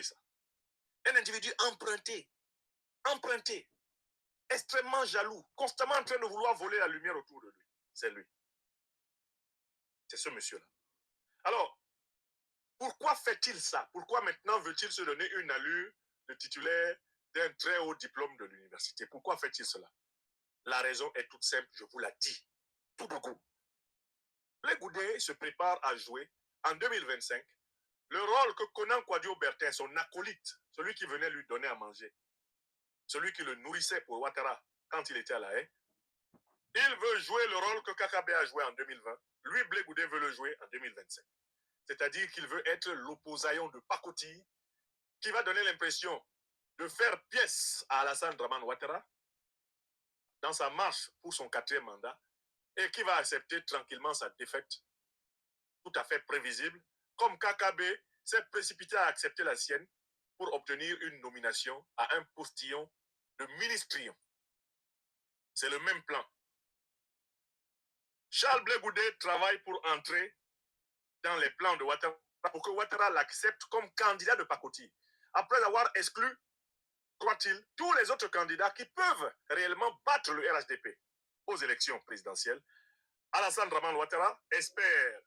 Écrivez ça. Un individu emprunté, extrêmement jaloux, constamment en train de vouloir voler la lumière autour de lui. C'est lui. C'est ce monsieur-là. Alors, pourquoi fait-il ça? Pourquoi maintenant veut-il se donner une allure de titulaire d'un très haut diplôme de l'université? Pourquoi fait-il cela? La raison est toute simple, je vous la dis, tout de go. Blé Goudé se prépare à jouer en 2025 le rôle que Konan Kouadio-Bertin, son acolyte, celui qui venait lui donner à manger, celui qui le nourrissait pour Ouattara quand il était à La Haye, il veut jouer le rôle que Kakabe a joué en 2020. Lui, Blé Goudé veut le jouer en 2025. C'est-à-dire qu'il veut être l'opposaillon de Pakoti qui va donner l'impression de faire pièce à Alassane Dramane Ouattara dans sa marche pour son 4e mandat et qui va accepter tranquillement sa défaite, tout à fait prévisible, comme Kakabe s'est précipité à accepter la sienne pour obtenir une nomination à un postillon de ministrion. C'est le même plan. Charles Blé Goudé travaille pour entrer dans les plans de Ouattara pour que Ouattara l'accepte comme candidat de Pakoti. Après avoir exclu, croit-il, tous les autres candidats qui peuvent réellement battre le RHDP aux élections présidentielles, Alassane Dramane Ouattara espère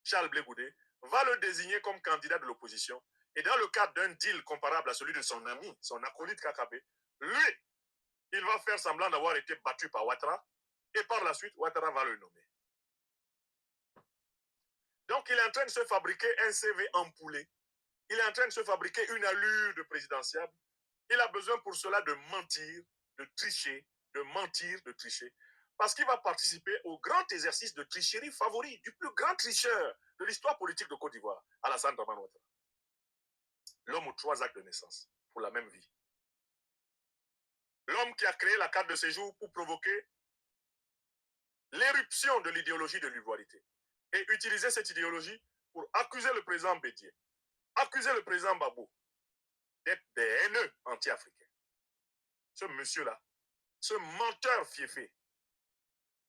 Charles Blé Goudé va le désigner comme candidat de l'opposition et dans le cadre d'un deal comparable à celui de son ami, son acolyte Kakabe, lui, il va faire semblant d'avoir été battu par Ouattara et par la suite, Ouattara va le nommer. Donc, il est en train de se fabriquer un CV empoulé. Il est en train de se fabriquer une allure de présidentiable. Il a besoin pour cela de mentir, de tricher, de mentir, de tricher. Parce qu'il va participer au grand exercice de tricherie favori du plus grand tricheur de l'histoire politique de Côte d'Ivoire, Alassane Dramane Ouattara. L'homme aux 3 actes de naissance pour la même vie. L'homme qui a créé la carte de séjour pour provoquer l'éruption de l'idéologie de l'ivoirité et utiliser cette idéologie pour accuser le président Bédié, accuser le président Babo d'être des haineux anti-africains. Ce monsieur-là, ce menteur fiefé,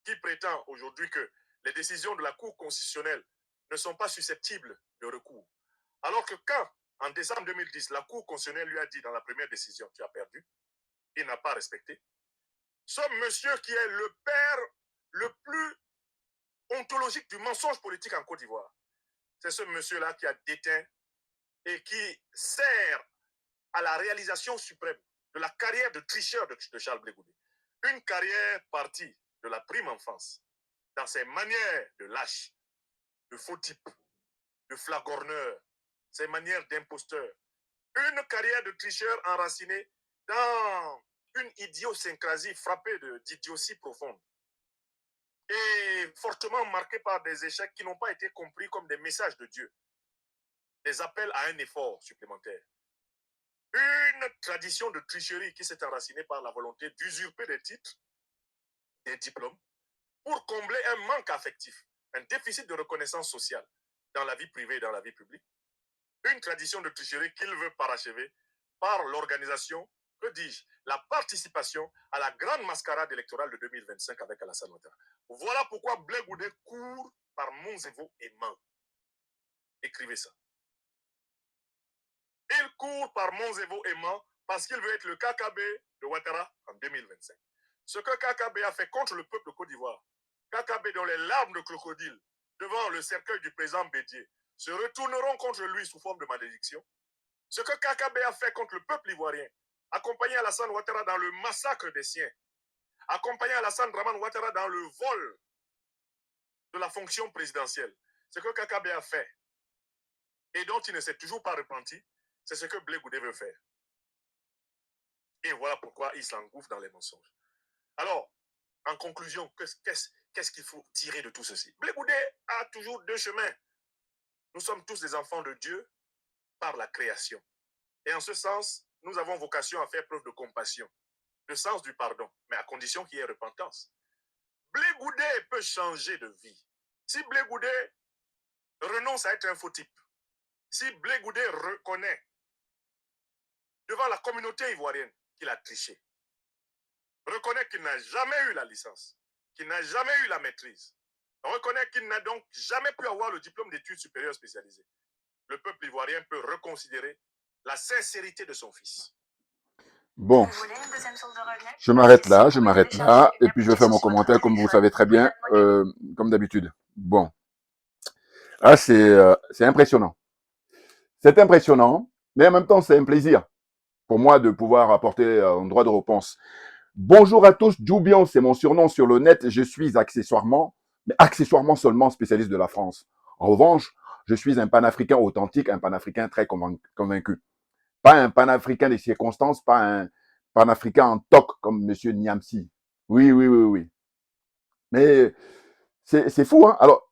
qui prétend aujourd'hui que les décisions de la Cour constitutionnelle ne sont pas susceptibles de recours. Alors que quand, en décembre 2010, la Cour constitutionnelle lui a dit dans la première décision, tu as perdu, il n'a pas respecté. Ce monsieur qui est le père le plus ontologique du mensonge politique en Côte d'Ivoire, c'est ce monsieur-là qui a déteint et qui sert à la réalisation suprême de la carrière de tricheur de Charles Blé Goudé. Une carrière partie de la prime enfance, dans ses manières de lâche, de faux type, de flagorneur, ses manières d'imposteur. Une carrière de tricheur enracinée dans une idiosyncrasie frappée d'idiotie profonde et fortement marquée par des échecs qui n'ont pas été compris comme des messages de Dieu, des appels à un effort supplémentaire. Une tradition de tricherie qui s'est enracinée par la volonté d'usurper des titres, des diplômes, pour combler un manque affectif, un déficit de reconnaissance sociale dans la vie privée et dans la vie publique. Une tradition de tricherie qu'il veut parachever par l'organisation, que dis-je, la participation à la grande mascarade électorale de 2025 avec Alassane Ouattara. Voilà pourquoi Blé Goudé court par Monzévo et Mans. Écrivez ça. Il court par Monzévo et Mans parce qu'il veut être le Kakabe de Ouattara en 2025. Ce que Kakabe a fait contre le peuple de Côte d'Ivoire, Kakabe dont les larmes de crocodile devant le cercueil du président Bédié se retourneront contre lui sous forme de malédiction. Ce que Kakabe a fait contre le peuple ivoirien, accompagné Alassane Ouattara dans le massacre des siens, accompagné Alassane Dramane Ouattara dans le vol de la fonction présidentielle, ce que Kakabe a fait et dont il ne s'est toujours pas repenti, c'est ce que Blé Goudé veut faire. Et voilà pourquoi il s'engouffre dans les mensonges. Alors, en conclusion, qu'est-ce qu'il faut tirer de tout ceci? Blé Goudé a toujours 2 chemins. Nous sommes tous des enfants de Dieu par la création. Et en ce sens, nous avons vocation à faire preuve de compassion, de sens du pardon, mais à condition qu'il y ait repentance. Blé Goudé peut changer de vie. Si Blé Goudé renonce à être un faux type, si Blé Goudé reconnaît devant la communauté ivoirienne qu'il a triché, reconnaît qu'il n'a jamais eu la licence, qu'il n'a jamais eu la maîtrise, reconnaît qu'il n'a donc jamais pu avoir le diplôme d'études supérieures spécialisées, le peuple ivoirien peut reconsidérer la sincérité de son fils. Bon, je m'arrête là, et puis je vais faire mon commentaire comme vous savez très bien, comme d'habitude. Bon, là c'est impressionnant. C'est impressionnant, mais en même temps c'est un plaisir pour moi de pouvoir apporter un droit de réponse. Bonjour à tous, Djoubian, c'est mon surnom sur le net. Je suis accessoirement, mais accessoirement seulement spécialiste de la France. En revanche, je suis un panafricain authentique, un panafricain très convaincu. Pas un panafricain des circonstances, pas un panafricain en toc comme Monsieur Niamsi. Oui. Mais c'est fou, hein. Alors,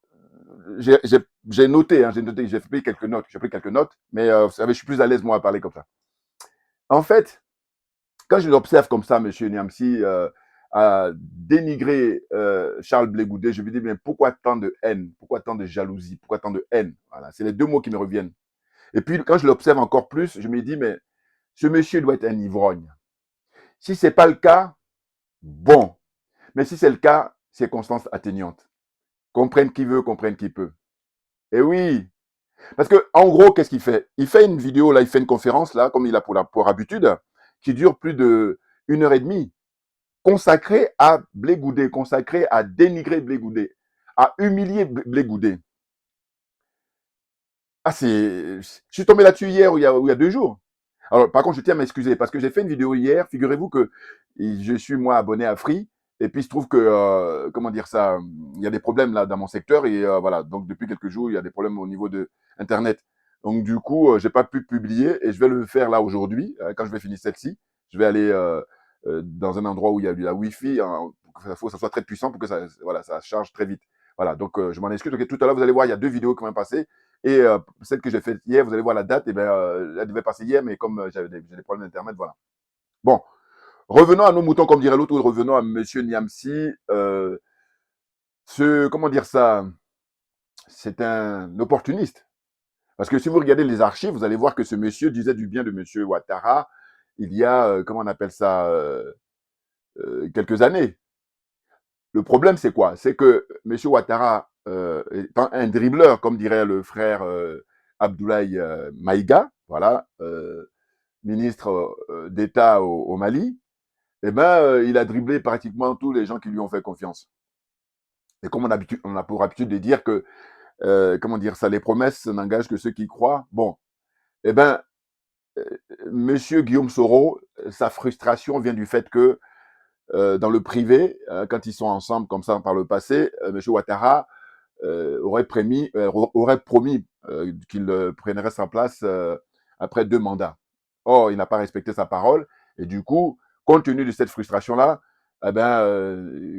j'ai noté, j'ai pris quelques notes, mais vous savez, je suis plus à l'aise moi à parler comme ça. En fait, quand je l'observe comme ça, Monsieur Niamsi, à dénigrer Charles Blé Goudé, je me dis, mais pourquoi tant de haine? Pourquoi tant de jalousie? Pourquoi tant de haine? Voilà, c'est les deux mots qui me reviennent. Et puis, quand je l'observe encore plus, je me dis, mais ce monsieur doit être un ivrogne. Si ce n'est pas le cas, bon. Mais si c'est le cas, circonstance atténuante. Comprenne qui veut, comprenne qui peut. Et oui. Parce que, en gros, qu'est-ce qu'il fait? Il fait une vidéo, là, il fait une conférence, là, comme il a pour habitude, qui dure plus de 1 heure et demie, consacrée à Blé Goudé, consacrée à dénigrer Blé Goudé, à humilier Blé Goudé. Ah, je suis tombé là-dessus hier ou il y a 2 jours. Alors, par contre, je tiens à m'excuser parce que j'ai fait une vidéo hier. Figurez-vous que je suis, moi, abonné à Free. Et puis, il se trouve que, comment dire ça, il y a des problèmes là dans mon secteur. Et voilà, donc depuis quelques jours, il y a des problèmes au niveau de Internet. Donc, du coup, j'ai pas pu publier et je vais le faire là aujourd'hui. Quand je vais finir celle-ci, je vais aller dans un endroit où il y a de la Wi-Fi. Il faut que ça soit très puissant pour que ça, voilà, ça charge très vite. Voilà, donc je m'en excuse. Donc, tout à l'heure, vous allez voir, il y a 2 vidéos qui vont passer. Et celle que j'ai faite hier, vous allez voir la date, et elle devait passer hier, mais comme j'ai des problèmes d'internet, voilà. Bon, revenons à nos moutons, comme dirait l'autre, ou revenons à Monsieur Niamsi. Comment dire ça? C'est un opportuniste. Parce que si vous regardez les archives, vous allez voir que ce monsieur disait du bien de Monsieur Ouattara il y a, comment on appelle ça, quelques années. Le problème, c'est quoi? C'est que Monsieur Ouattara, étant un dribbleur, comme dirait le frère Abdoulaye Maïga, voilà, ministre d'État au Mali, eh ben, il a dribblé pratiquement tous les gens qui lui ont fait confiance. Et comme on a pour habitude de dire que, comment dire ça, les promesses n'engagent que ceux qui croient. Bon, eh ben, Monsieur Guillaume Soro, sa frustration vient du fait que dans le privé, quand ils sont ensemble comme ça par le passé, Monsieur Ouattara aurait promis qu'il prendrait sa place après 2 mandats. Or, il n'a pas respecté sa parole. Et du coup, compte tenu de cette frustration-là, eh ben,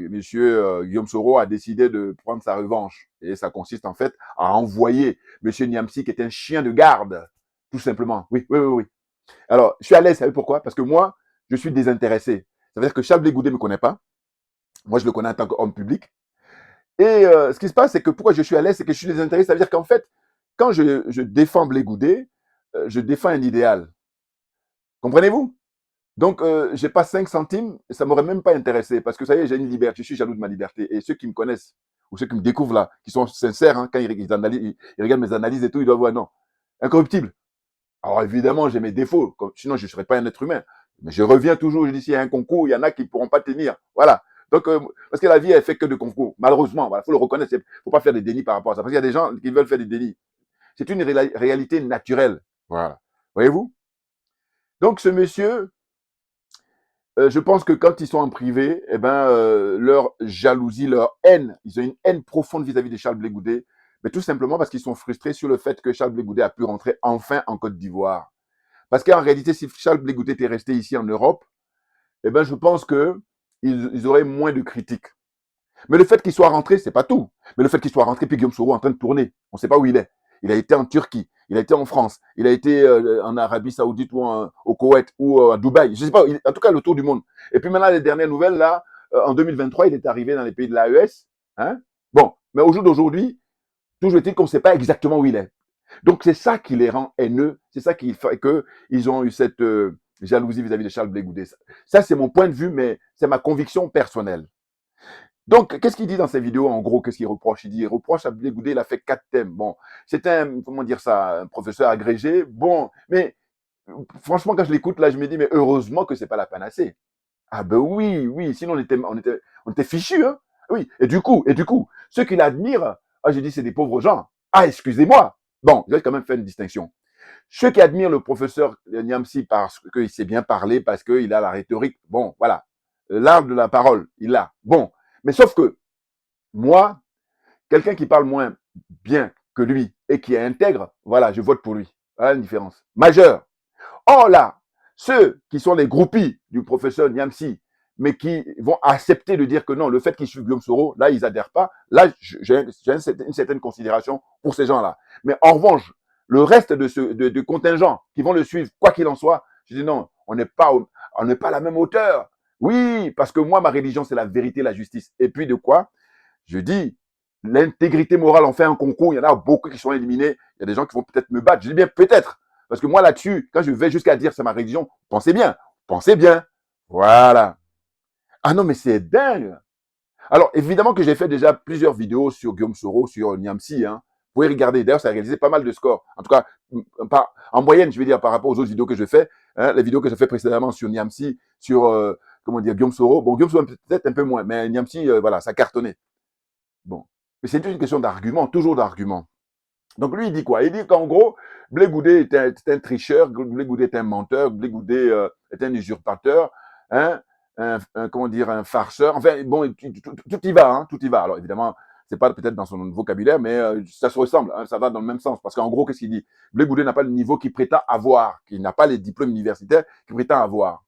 monsieur Guillaume Soro a décidé de prendre sa revanche. Et ça consiste en fait à envoyer monsieur Niamsi, qui est un chien de garde, tout simplement. Oui. Alors, je suis à l'aise, vous savez pourquoi? Parce que moi, je suis désintéressé. Ça veut dire que Charles Blé Goudé ne me connaît pas. Moi, je le connais en tant qu'homme public. Et ce qui se passe, c'est que pourquoi je suis à l'aise, c'est que je suis désintéressé. Ça veut dire qu'en fait, quand je défends Blé Goudé, je défends un idéal. Comprenez-vous? Donc, j'ai pas 5 centimes, ça m'aurait même pas intéressé, parce que ça y est, j'ai une liberté, je suis jaloux de ma liberté. Et ceux qui me connaissent, ou ceux qui me découvrent là, qui sont sincères, hein, quand ils regardent mes analyses et tout, ils doivent voir, non, incorruptible. Alors évidemment, j'ai mes défauts, sinon je ne serais pas un être humain. Mais je reviens toujours, je dis, s'il y a un concours, il y en a qui ne pourront pas tenir. Voilà. Donc, parce que la vie, elle fait que de concours. Malheureusement, il faut le reconnaître, il ne faut pas faire des dénis par rapport à ça. Parce qu'il y a des gens qui veulent faire des dénis. C'est une réalité naturelle. Voilà. Voyez-vous? Donc, ce monsieur, je pense que quand ils sont en privé, eh ben, leur jalousie, leur haine, ils ont une haine profonde vis-à-vis de Charles Blé Goudé, mais tout simplement parce qu'ils sont frustrés sur le fait que Charles Blé Goudé a pu rentrer enfin en Côte d'Ivoire. Parce qu'en réalité, si Charles Blé Goudé était resté ici en Europe, eh ben, je pense qu'ils auraient moins de critiques. Mais le fait qu'il soit rentré, c'est pas tout. Mais le fait qu'il soit rentré, puis Guillaume Soro en train de tourner, on ne sait pas où il est. Il a été en Turquie, il a été en France, il a été en Arabie Saoudite ou au Koweït ou à Dubaï. Je sais pas, en tout cas le tour du monde. Et puis maintenant, les dernières nouvelles, là, en 2023, il est arrivé dans les pays de l'AES. Hein? Bon, mais au jour d'aujourd'hui, toujours est-il qu'on ne sait pas exactement où il est. Donc c'est ça qui les rend haineux, c'est ça qui fait qu'ils ont eu cette jalousie vis-à-vis de Charles Blé Goudé. Ça, c'est mon point de vue, mais c'est ma conviction personnelle. Donc, qu'est-ce qu'il dit dans ses vidéos, en gros, qu'est-ce qu'il reproche? Il reproche à Blé Goudé, il a fait 4 thèmes. Bon, c'est un, comment dire ça, un professeur agrégé. Bon, mais franchement, quand je l'écoute, là, je me dis, mais heureusement que c'est pas la panacée. Ah ben oui, oui, sinon on était fichus, hein. Oui, et du coup, ceux qui l'admirent, ah, j'ai dit, c'est des pauvres gens. Ah, excusez-moi. Bon, je vais quand même faire une distinction. Ceux qui admirent le professeur Niamsi parce qu'il sait bien parler, parce qu'il a la rhétorique, bon, voilà. L'art de la parole, il l'a. Bon. Mais sauf que, moi, quelqu'un qui parle moins bien que lui et qui est intègre, voilà, je vote pour lui. Voilà une différence majeure. Or là, ceux qui sont les groupies du professeur Niamsi, mais qui vont accepter de dire que non, le fait qu'ils suivent Guillaume Soro, là, ils adhèrent pas. Là, j'ai une certaine considération pour ces gens-là. Mais en revanche, le reste de contingent qui vont le suivre, quoi qu'il en soit, je dis non, on n'est pas à la même hauteur. Oui, parce que moi, ma religion, c'est la vérité, la justice. Et puis de quoi? Je dis, l'intégrité morale, on fait un concours, il y en a beaucoup qui sont éliminés, il y a des gens qui vont peut-être me battre. Je dis bien peut-être, parce que moi là-dessus, quand je vais jusqu'à dire c'est ma religion, pensez bien, pensez bien. Voilà. Ah non, mais c'est dingue. Alors, évidemment que j'ai fait déjà plusieurs vidéos sur Guillaume Soro, sur Niamsi. Hein. Vous pouvez regarder. D'ailleurs, ça a réalisé pas mal de scores. En tout cas, en moyenne, je vais dire, par rapport aux autres vidéos que je fais. Hein, les vidéos que j'ai fait précédemment sur Niamsi, sur, comment dire, Guillaume Soro. Bon, Guillaume Soro, peut-être un peu moins, mais Niamsi, voilà, ça cartonnait. Bon. Mais c'est une question d'argument, toujours d'argument. Donc lui, il dit quoi? Il dit qu'en gros, Blé Goudé est un tricheur, Blé Goudé est un menteur, Blé Goudé est un usurpateur, hein, comment dire, un farceur. Enfin, bon, tout y va, hein, tout y va. Alors évidemment, c'est pas peut-être dans son vocabulaire, mais ça se ressemble, hein, ça va dans le même sens. Parce qu'en gros, qu'est-ce qu'il dit? Blé Goudé n'a pas le niveau qu'il prétend avoir, qu'il n'a pas les diplômes universitaires qu'il prétend avoir.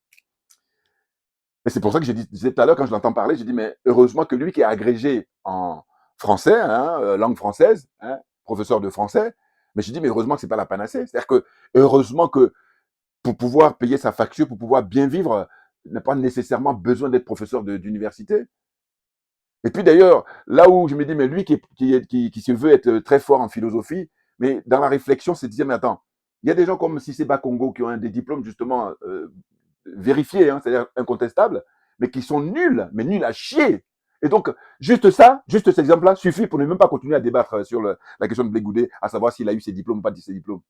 Et c'est pour ça que disais tout à l'heure, quand je l'entends parler, j'ai dit, mais heureusement que lui qui est agrégé en français, hein, langue française, hein, professeur de français, mais j'ai dit, mais heureusement que c'est pas la panacée. C'est-à-dire que, heureusement que pour pouvoir payer sa facture, pour pouvoir bien vivre, n'a pas nécessairement besoin d'être professeur d'université. Et puis d'ailleurs, là où je me dis, mais lui qui se veut être très fort en philosophie, mais dans la réflexion, c'est de dire, mais attends, il y a des gens comme Cissé Bakongo qui ont des diplômes justement vérifiés, hein, c'est-à-dire incontestables, mais qui sont nuls, mais nuls à chier. Et donc, juste ça, juste cet exemple-là, suffit pour ne même pas continuer à débattre sur la question de Blé Goudé, à savoir s'il a eu ses diplômes ou pas ses diplômes.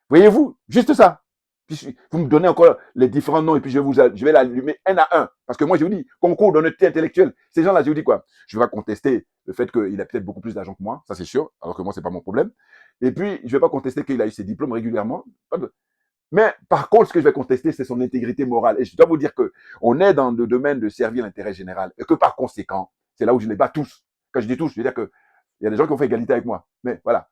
Voyez-vous, juste ça. Puis, vous me donnez encore les différents noms et puis je vais l'allumer un à un. Parce que moi, je vous dis, concours d'honnêteté intellectuelle. Ces gens-là, je vous dis quoi? Je vais pas contester le fait qu'il a peut-être beaucoup plus d'argent que moi, ça c'est sûr, alors que moi, c'est pas mon problème. Et puis, je vais pas contester qu'il a eu ses diplômes régulièrement. Mais par contre, ce que je vais contester, c'est son intégrité morale. Et je dois vous dire que on est dans le domaine de servir l'intérêt général. Et que par conséquent, c'est là où je les bats tous. Quand je dis tous, je veux dire que il y a des gens qui ont fait égalité avec moi. Mais voilà.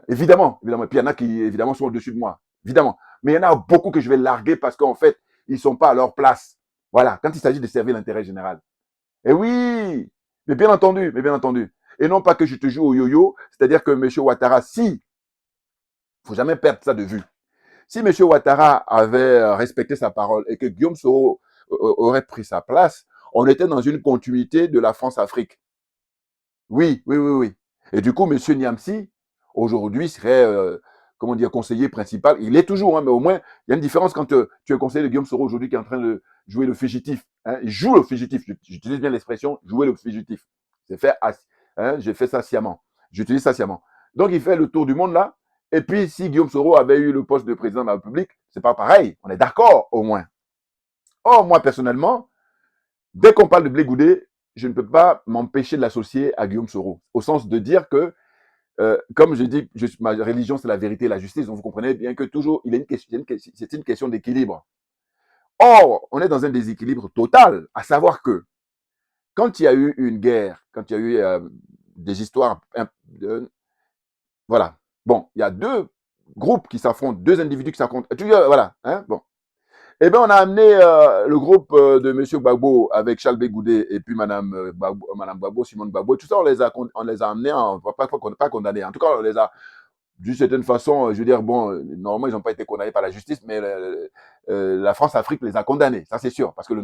Évidemment, évidemment. Et puis il y en a qui, évidemment, sont au-dessus de moi. Évidemment. Mais il y en a beaucoup que je vais larguer parce qu'en fait, ils ne sont pas à leur place. Voilà. Quand il s'agit de servir l'intérêt général. Et oui, mais bien entendu, mais bien entendu. Et non pas que je te joue au yo-yo, c'est-à-dire que M. Ouattara, si, il ne faut jamais perdre ça de vue. Si M. Ouattara avait respecté sa parole et que Guillaume Soro aurait pris sa place, on était dans une continuité de la France-Afrique. Oui, oui, oui, oui. Et du coup, M. Niamsi, aujourd'hui, serait, comment dire, conseiller principal. Il est toujours, hein, mais au moins, il y a une différence quand tu es conseiller de Guillaume Soro aujourd'hui qui est en train de jouer le fugitif. Hein. Il joue le fugitif. J'utilise bien l'expression jouer le fugitif. C'est fait, hein, j'ai fait ça sciemment. J'utilise ça sciemment. Donc, il fait le tour du monde là. Et puis, si Guillaume Soro avait eu le poste de président de la République, c'est pas pareil. On est d'accord, au moins. Or, moi, personnellement, dès qu'on parle de Blé Goudé, je ne peux pas m'empêcher de l'associer à Guillaume Soro. Au sens de dire que comme je dis, ma religion, c'est la vérité et la justice. Donc, vous comprenez bien que toujours, c'est une question d'équilibre. Or, on est dans un déséquilibre total, à savoir que quand il y a eu une guerre, quand il y a eu des histoires, voilà. Bon, il y a deux groupes qui s'affrontent, deux individus qui s'affrontent. Voilà. Hein, bon. Eh bien, on a amené le groupe de M. Gbagbo avec Charles Bégoudé et puis Mme Gbagbo, Simone Gbagbo. Et tout ça, on les a amenés, pas condamnés. En tout cas, on les a, d'une certaine façon, je veux dire, bon, normalement, ils n'ont pas été condamnés par la justice, mais la France-Afrique les a condamnés, ça c'est sûr, parce que le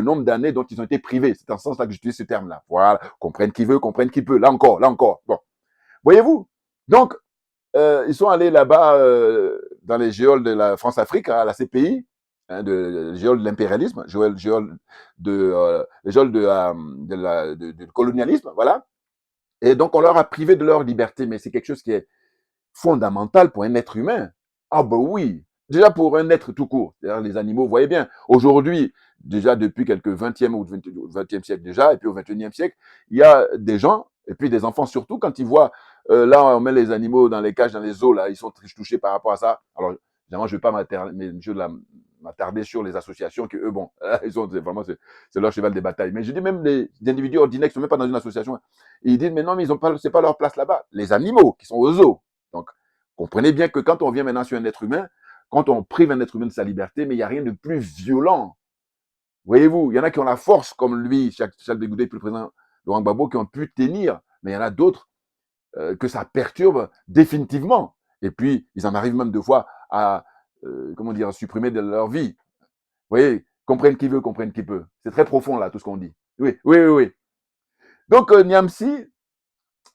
nombre d'années dont ils ont été privés, c'est en ce sens-là que j'utilise ce terme-là. Voilà, comprenne qui veut, comprenne qui peut. Là encore. Bon, voyez-vous. Donc, ils sont allés là-bas dans les géoles de la France-Afrique, à la CPI, hein, de géol de l'impérialisme, géol du colonialisme, voilà. Et donc, on leur a privé de leur liberté, mais c'est quelque chose qui est fondamental pour un être humain. Ah ben oui, déjà pour un être tout court, c'est-à-dire les animaux, vous voyez bien, aujourd'hui, déjà depuis quelques 20e ou 20e siècle déjà, et puis au 21e siècle, il y a des gens, et puis des enfants surtout, quand ils voient, là on met les animaux dans les cages, dans les zoos, là, ils sont très touchés par rapport à ça. Alors, évidemment, je ne vais pas m'attarder sur les associations qui, eux, bon, ils ont vraiment, c'est leur cheval de bataille. Mais je dis même les individus ordinaires qui ne sont même pas dans une association, ils disent, mais non, mais ils ont pas, c'est pas leur place là-bas. Les animaux qui sont aux zoos. Donc, comprenez bien que quand on vient maintenant sur un être humain, quand on prive un être humain de sa liberté, mais il n'y a rien de plus violent. Voyez-vous, il y en a qui ont la force, comme lui, Charles Bégoudé, puis le président Laurent Gbagbo, qui ont pu tenir, mais il y en a d'autres que ça perturbe définitivement. Et puis, ils en arrivent même deux fois à, comment dire, supprimer de leur vie. Vous voyez, comprenne qui veut, comprenne qui peut. C'est très profond, là, tout ce qu'on dit. Oui, oui, oui, oui. Donc, Niamsi,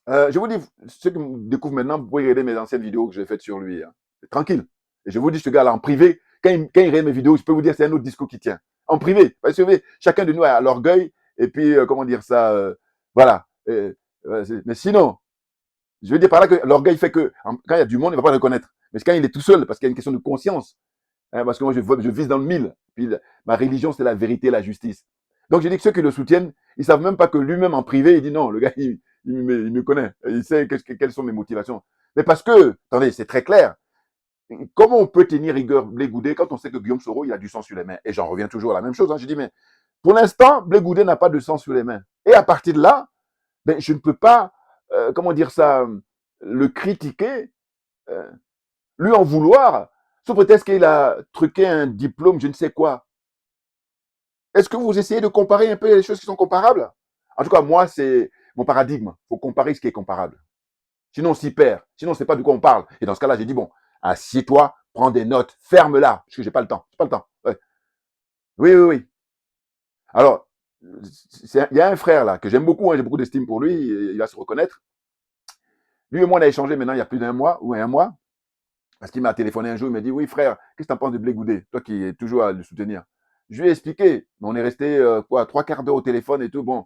je vous dis, ceux qui me découvrent maintenant, vous pouvez regarder mes anciennes vidéos que j'ai faites sur lui. Hein. C'est tranquille. Et je vous dis, ce gars-là, en privé, quand il regarde mes vidéos, je peux vous dire, c'est un autre discours qui tient. En privé. Parce que vous savez, chacun de nous a l'orgueil, et puis, comment dire ça, voilà. Mais sinon, je veux dire par là que l'orgueil fait que, quand il y a du monde, il ne va pas le reconnaître. Mais quand il est tout seul, parce qu'il y a une question de conscience, hein, parce que moi, je vise dans le mille. Puis, ma religion, c'est la vérité et la justice. Donc, je dis que ceux qui le soutiennent, ils ne savent même pas que lui-même, en privé, il dit non, le gars, il me connaît. Il sait quelles sont mes motivations. Mais parce que, attendez, c'est très clair. Comment on peut tenir rigueur Blé Goudé quand on sait que Guillaume Soro, il a du sang sur les mains? Et j'en reviens toujours à la même chose. Hein. Je dis, mais pour l'instant, Blé Goudé n'a pas de sang sur les mains. Et à partir de là, ben, je ne peux pas, comment dire ça, le critiquer, euh, lui en vouloir, sous prétexte qu'il a truqué un diplôme, je ne sais quoi. Est-ce que vous essayez de comparer un peu les choses qui sont comparables? En tout cas, moi, c'est mon paradigme. Il faut comparer ce qui est comparable. Sinon, on s'y perd. Sinon, on ne sait pas de quoi on parle. Et dans ce cas-là, j'ai dit, bon, assieds-toi, prends des notes, ferme-la, parce que j'ai pas le temps. J'ai pas le temps. Ouais. Oui, oui, oui. Alors, il y a un frère là que j'aime beaucoup, hein, j'ai beaucoup d'estime pour lui, il va se reconnaître. Lui et moi, on a échangé maintenant il y a plus d'un mois ou un mois, parce qu'il m'a téléphoné un jour, il m'a dit, oui frère, qu'est-ce que tu en penses de Blé Goudé, toi qui es toujours à le soutenir? Je lui ai expliqué, mais on est resté quoi, 3 quarts d'heure au téléphone et tout, bon,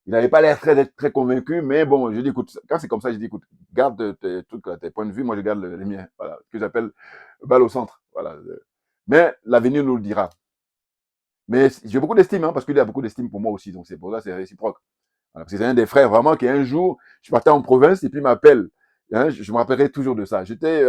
il n'avait pas l'air très convaincu, mais bon, je dis, écoute, quand c'est comme ça, je dis, écoute, garde tes points de vue, moi je garde les miens, voilà, ce que j'appelle balle au centre, voilà. Mais l'avenir nous le dira. Mais j'ai beaucoup d'estime, hein, parce qu'il a beaucoup d'estime pour moi aussi, donc c'est pour ça, c'est réciproque. Voilà, parce que c'est un des frères vraiment qui un jour, je partais en province et puis il m'appelle. Hein, je me rappellerai toujours de ça. J'étais,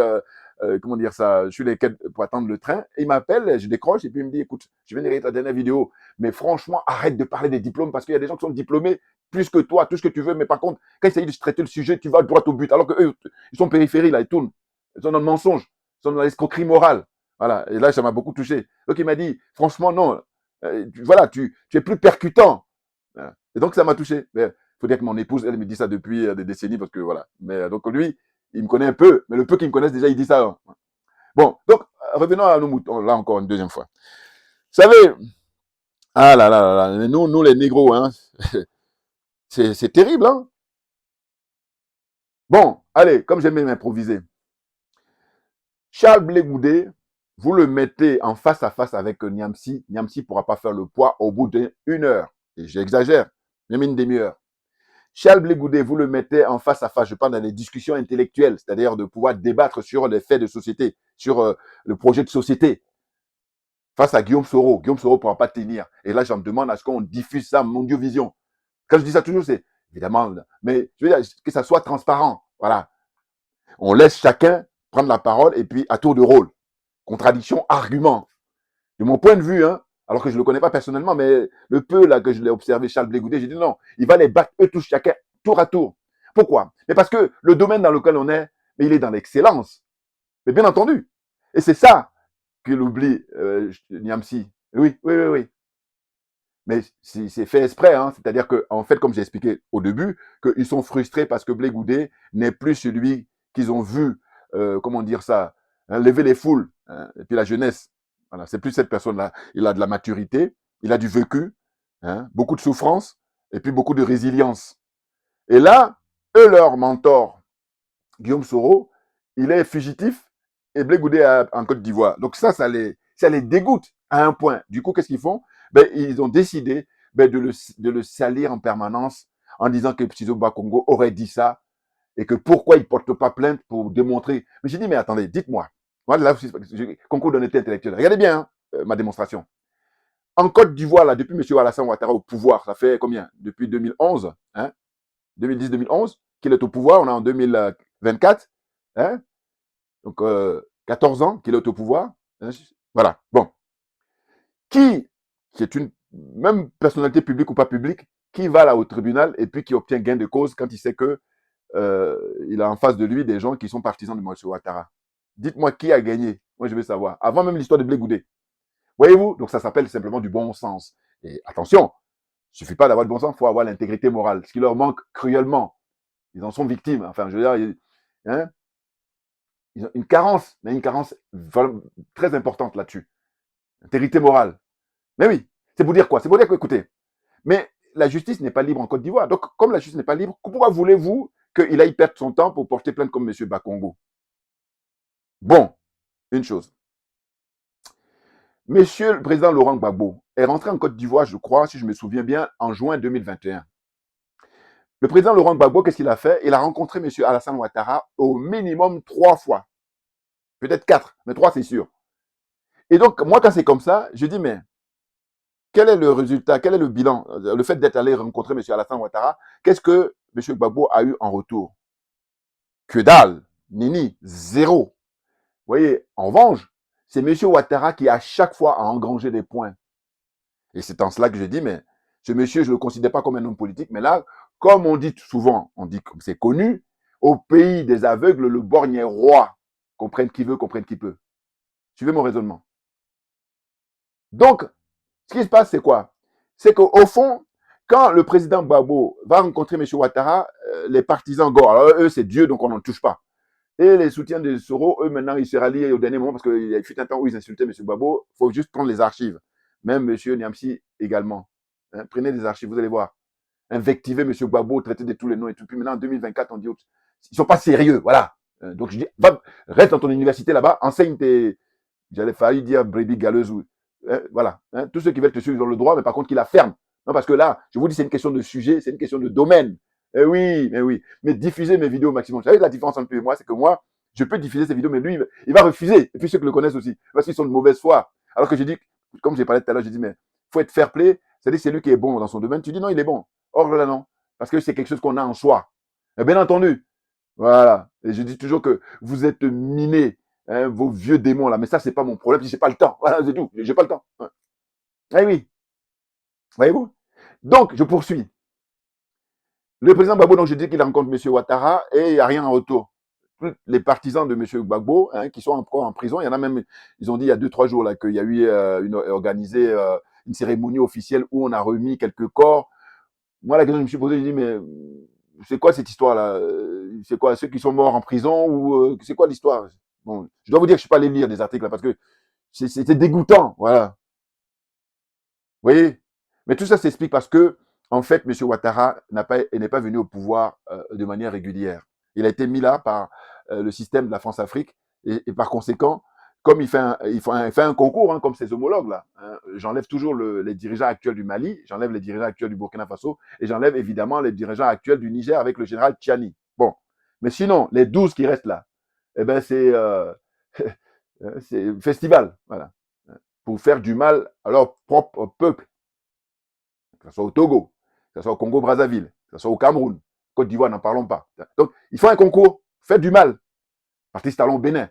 comment dire ça, je suis les quais pour attendre le train. Et il m'appelle, je décroche et puis il me dit, écoute, je viens de regarder ta dernière vidéo, mais franchement, arrête de parler des diplômes parce qu'il y a des gens qui sont diplômés plus que toi, tout ce que tu veux, mais par contre, quand il s'agit de traiter le sujet, tu vas droit au but. Alors qu'eux, ils sont périphéries, là, ils tournent. Ils sont dans le mensonge, ils sont dans l'escroquerie morale. Voilà, et là, ça m'a beaucoup touché. Donc il m'a dit, franchement, non, voilà, tu es plus percutant. Voilà. Et donc, ça m'a touché. Mais il faut dire que mon épouse, elle me dit ça depuis des décennies, parce que voilà. Mais donc, lui, il me connaît un peu, mais le peu qu'il me connaisse déjà, il dit ça. Hein. Bon, donc, revenons à nos moutons, là encore une deuxième fois. Vous savez, ah là là là, là nous les négros, hein, c'est terrible, hein. Bon, allez, comme j'aime m'improviser. Charles Blé Goudé, vous le mettez en face à face avec Niamsi, Niamsi ne pourra pas faire le poids au bout d'une heure. Et j'exagère, même une demi-heure. Charles Blé Goudé, vous le mettez en face à face, je parle dans des discussions intellectuelles, c'est-à-dire de pouvoir débattre sur les faits de société, sur le projet de société, face à Guillaume Soro. Guillaume Soro ne pourra pas tenir. Et là, j'en demande à ce qu'on diffuse ça, Mondiovision. Quand je dis ça toujours, c'est évidemment, mais je veux dire que ça soit transparent. Voilà. On laisse chacun prendre la parole et puis à tour de rôle. Contradiction, argument. De mon point de vue, hein, alors que je ne le connais pas personnellement, mais le peu là que je l'ai observé, Charles Blé Goudé, j'ai dit non, il va les battre eux tous chacun, tour à tour. Pourquoi? Mais parce que le domaine dans lequel on est, mais il est dans l'excellence. Mais bien entendu. Et c'est ça qu'il oublie, Niamsi. Oui, oui, oui, oui. Mais c'est fait exprès, hein. C'est-à-dire qu'en fait, comme j'ai expliqué au début, qu'ils sont frustrés parce que Blé Goudé n'est plus celui qu'ils ont vu, comment dire ça, hein, lever les foules, hein, et puis la jeunesse. Voilà, c'est plus cette personne-là. Il a de la maturité, il a du vécu, hein, beaucoup de souffrance, et puis beaucoup de résilience. Et là, eux, leur mentor, Guillaume Soro, il est fugitif, et Blé Goudé en Côte d'Ivoire. Donc ça les dégoûte. à un point. Du coup, qu'est-ce qu'ils font? Ben, ils ont décidé ben, de le salir en permanence en disant que Sizo Bakongo aurait dit ça et que pourquoi il ne porte pas plainte pour démontrer. Mais j'ai dit, mais attendez, dites-moi. Moi, là, concours d'honnêteté intellectuelle. Regardez bien ma démonstration. En Côte d'Ivoire, là, depuis M. Alassane Ouattara au pouvoir, ça fait combien? Depuis 2011, hein? 2010-2011, qu'il est au pouvoir, on est en 2024, hein? Donc 14 ans qu'il est au pouvoir. Hein? Voilà, bon. Qui est une même personnalité publique ou pas publique, qui va là au tribunal et puis qui obtient gain de cause quand il sait que il a en face de lui des gens qui sont partisans de M. Ouattara. Dites-moi qui a gagné. Moi, je veux savoir. Avant même l'histoire de Blé Goudé. Voyez-vous? Donc, ça s'appelle simplement du bon sens. Et attention, il ne suffit pas d'avoir du bon sens, il faut avoir l'intégrité morale. Ce qui leur manque cruellement. Ils en sont victimes. Enfin, je veux dire, hein, ils ont une carence, mais une carence très importante là-dessus. Intégrité morale. Mais oui, c'est pour dire quoi? C'est pour dire que, écoutez, mais la justice n'est pas libre en Côte d'Ivoire. Donc, comme la justice n'est pas libre, pourquoi voulez-vous qu'il aille perdre son temps pour porter plainte comme M. Bakongo? Bon, une chose. Monsieur le président Laurent Gbagbo est rentré en Côte d'Ivoire, je crois, si je me souviens bien, en juin 2021. Le président Laurent Gbagbo, qu'est-ce qu'il a fait? Il a rencontré M. Alassane Ouattara au minimum 3 fois. Peut-être 4, mais 3 c'est sûr. Et donc, moi, quand c'est comme ça, je dis, mais quel est le résultat, quel est le bilan? Le fait d'être allé rencontrer M. Alassane Ouattara, qu'est-ce que M. Gbagbo a eu en retour? Que dalle, nini, zéro. Vous voyez, en revanche, c'est M. Ouattara qui à chaque fois a engrangé des points. Et c'est en cela que je dis, mais ce monsieur, je ne le considère pas comme un homme politique, mais là, comme on dit souvent, on dit comme c'est connu, au pays des aveugles, le borgne est roi. Comprenne qui veut, comprenne qui peut. Suivez mon raisonnement. Donc, ce qui se passe, c'est quoi? C'est qu'au fond, quand le président Gbagbo va rencontrer M. Ouattara, les partisans Gore, alors eux, c'est Dieu, donc on n'en touche pas. Et les soutiens de Soro, eux, maintenant, ils se rallient au dernier moment parce qu'il y a eu un temps où ils insultaient M. Gbagbo. Il faut juste prendre les archives. Même M. Niamsi également. Hein, prenez les archives, vous allez voir. Invectiver M. Gbagbo, traiter de tous les noms et tout. Puis maintenant, en 2024, on dit, ils ne sont pas sérieux, voilà. Donc je dis, va, reste dans ton université là-bas, enseigne tes, j'allais failli dire brebis galeuses ou, voilà. Hein, tous ceux qui veulent te suivre, ils ont le droit, mais par contre, qu'ils la ferment. Non, parce que là, je vous dis, c'est une question de sujet, c'est une question de domaine. Eh oui, mais oui. Mais diffuser mes vidéos au maximum. Vous savez, la différence entre lui et moi, c'est que moi, je peux diffuser ces vidéos, mais lui, il va refuser. Et puis ceux qui le connaissent aussi, parce qu'ils sont de mauvaise foi. Alors que je dis, comme j'ai parlé tout à l'heure, je dis, mais faut être fair play. C'est-à-dire, c'est lui qui est bon dans son domaine. Tu dis, non, il est bon. Or, là, non. Parce que c'est quelque chose qu'on a en soi. Et bien entendu. Voilà. Et je dis toujours que vous êtes minés, hein, vos vieux démons là. Mais ça, c'est pas mon problème. J'ai pas le temps. Voilà, c'est tout. J'ai pas le temps. Ouais. Eh oui. Voyez-vous? Donc, je poursuis. Le président Gbagbo, donc je dis qu'il rencontre M. Ouattara et il n'y a rien en retour. Les partisans de M. Gbagbo, hein, qui sont encore en prison, il y en a même, ils ont dit il y a 2-3 jours là qu'il y a eu organisé une cérémonie officielle où on a remis quelques corps. Moi, la question que je me suis posée, je dis mais c'est quoi cette histoire-là? C'est quoi ceux qui sont morts en prison ou c'est quoi l'histoire? Bon, je dois vous dire que je ne suis pas allé lire des articles là parce que c'était dégoûtant, voilà. Vous voyez? Mais tout ça s'explique parce que, en fait, M. Ouattara n'est pas venu au pouvoir de manière régulière. Il a été mis là par le système de la France-Afrique et par conséquent, comme il fait un concours, hein, comme ses homologues là, hein, j'enlève toujours les dirigeants actuels du Mali, j'enlève les dirigeants actuels du Burkina Faso et j'enlève évidemment les dirigeants actuels du Niger avec le général Tchiani. Bon, mais sinon, les 12 qui restent là, eh ben c'est festival, voilà, pour faire du mal à leur propre peuple, que ce soit au Togo, que ce soit au Congo-Brazzaville, que ce soit au Cameroun, Côte d'Ivoire, n'en parlons pas. Donc, ils font un concours, faites du mal. Parti talon au Bénin.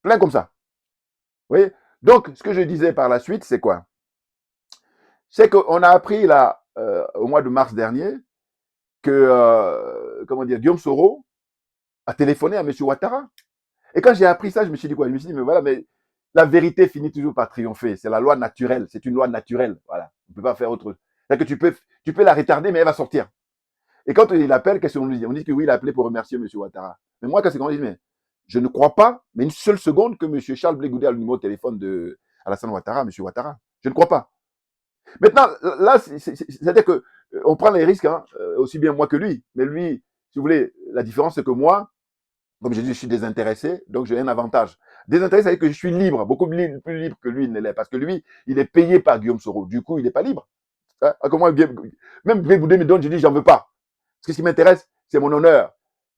Plein comme ça. Vous voyez? Donc, ce que je disais par la suite, c'est quoi? C'est qu'on a appris là, au mois de mars dernier, que, comment dire, Guillaume Soro a téléphoné à M. Ouattara. Et quand j'ai appris ça, je me suis dit quoi? Je me suis dit, mais voilà, mais la vérité finit toujours par triompher. C'est la loi naturelle. C'est une loi naturelle. Voilà. On ne peut pas faire autre chose. C'est-à-dire que tu peux la retarder, mais elle va sortir. Et quand il appelle, qu'est-ce qu'on lui dit? On dit que oui, il a appelé pour remercier M. Ouattara. Mais moi, quand c'est quand je dis, mais je ne crois pas, mais une seule seconde, que M. Charles Blé Goudé a le numéro de téléphone de Alassane Ouattara, M. Ouattara. Je ne crois pas. Maintenant, là, c'est-à-dire que on prend les risques, hein, aussi bien moi que lui. Mais lui, si vous voulez, la différence, c'est que moi, comme je dis, je suis désintéressé, donc j'ai un avantage. Désintéressé, ça veut dire que je suis libre, beaucoup plus libre que lui ne l'est, parce que lui, il est payé par Guillaume Soro. Du coup, il n'est pas libre. Hein? Comment, même Blé Boudé me donne, je dis, j'en veux pas. Parce que ce qui m'intéresse, c'est mon honneur.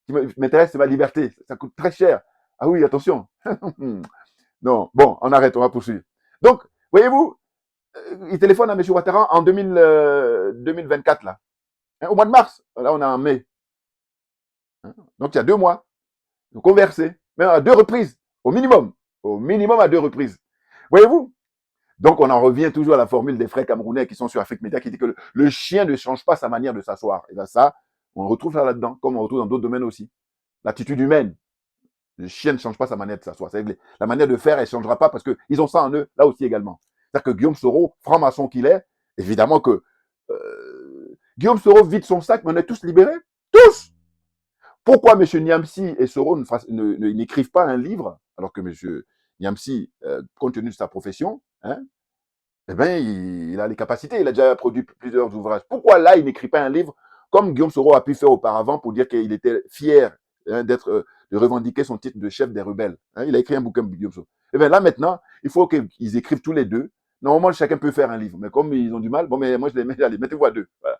Ce qui m'intéresse, c'est ma liberté. Ça coûte très cher. Ah oui, attention. Non, bon, on arrête, on va poursuivre. Donc, voyez-vous, il téléphone à M. Ouattara en 2024, là. Hein, au mois de mars. Là, on est en mai. Hein? Donc, il y a 2 mois. Nous conversé, même à 2 reprises, au minimum. Au minimum à 2 reprises. Voyez-vous? Donc, on en revient toujours à la formule des frères camerounais qui sont sur Afrique Média qui dit que le chien ne change pas sa manière de s'asseoir. Et bien ça, on retrouve ça là-dedans, comme on retrouve dans d'autres domaines aussi. L'attitude humaine. Le chien ne change pas sa manière de s'asseoir. La manière de faire, elle ne changera pas parce qu'ils ont ça en eux, là aussi également. C'est-à-dire que Guillaume Soro, franc-maçon qu'il est, évidemment que Guillaume Soro vide son sac, mais on est tous libérés. Tous! Pourquoi M. Niamsi et Soro n'écrivent pas un livre, alors que M. Niamsi, compte tenu de sa profession, hein, eh bien, il a les capacités, il a déjà produit plusieurs ouvrages. Pourquoi là, il n'écrit pas un livre comme Guillaume Soro a pu faire auparavant pour dire qu'il était fier hein, de revendiquer son titre de chef des rebelles. Hein, il a écrit un bouquin, Guillaume Soro. Eh bien là, maintenant, il faut qu'ils écrivent tous les deux. Normalement, chacun peut faire un livre, mais comme ils ont du mal, bon, mais moi, je les mets, allez, mettez-vous à deux. Voilà.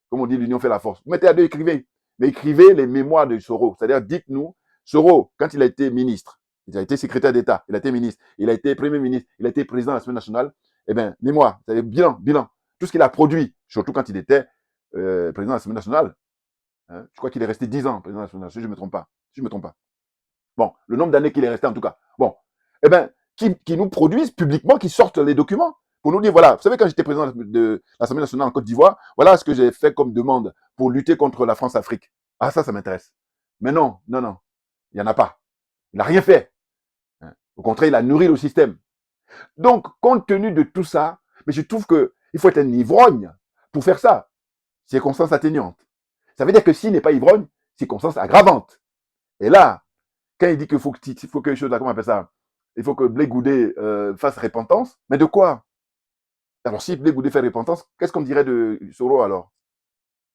Comme on dit, l'union fait la force. Mettez à deux, écrivez. Mais écrivez les mémoires de Soro. C'est-à-dire, dites-nous, Soro, quand il a été ministre, il a été secrétaire d'État, il a été ministre, il a été premier ministre, il a été président de l'Assemblée nationale, eh bien, mémoire, c'est-à-dire bilan. Tout ce qu'il a produit, surtout quand il était président de l'Assemblée nationale. Hein, je crois qu'il est resté 10 ans président de l'Assemblée nationale, si je ne me trompe pas. Si je me trompe pas. Bon, le nombre d'années qu'il est resté en tout cas. Bon, eh bien, qui nous produisent publiquement, qui sortent les documents pour nous dire, voilà, vous savez, quand j'étais président de l'Assemblée nationale en Côte d'Ivoire, voilà ce que j'ai fait comme demande pour lutter contre la France-Afrique. Ah, ça m'intéresse. Mais non, il n'y en a pas. Il n'a rien fait. Hein. Au contraire, il a nourri le système. Donc, compte tenu de tout ça, mais je trouve qu'il faut être un ivrogne pour faire ça. Circonstance atténuante. Ça veut dire que s'il n'est pas ivrogne, circonstance aggravante. Et là, quand il dit qu'il faut que les choses, là, comment on appelle ça? Il faut que Blé Goudé fasse repentance. Mais de quoi? Alors, si Blé Goudé fait repentance, qu'est-ce qu'on dirait de Soro alors?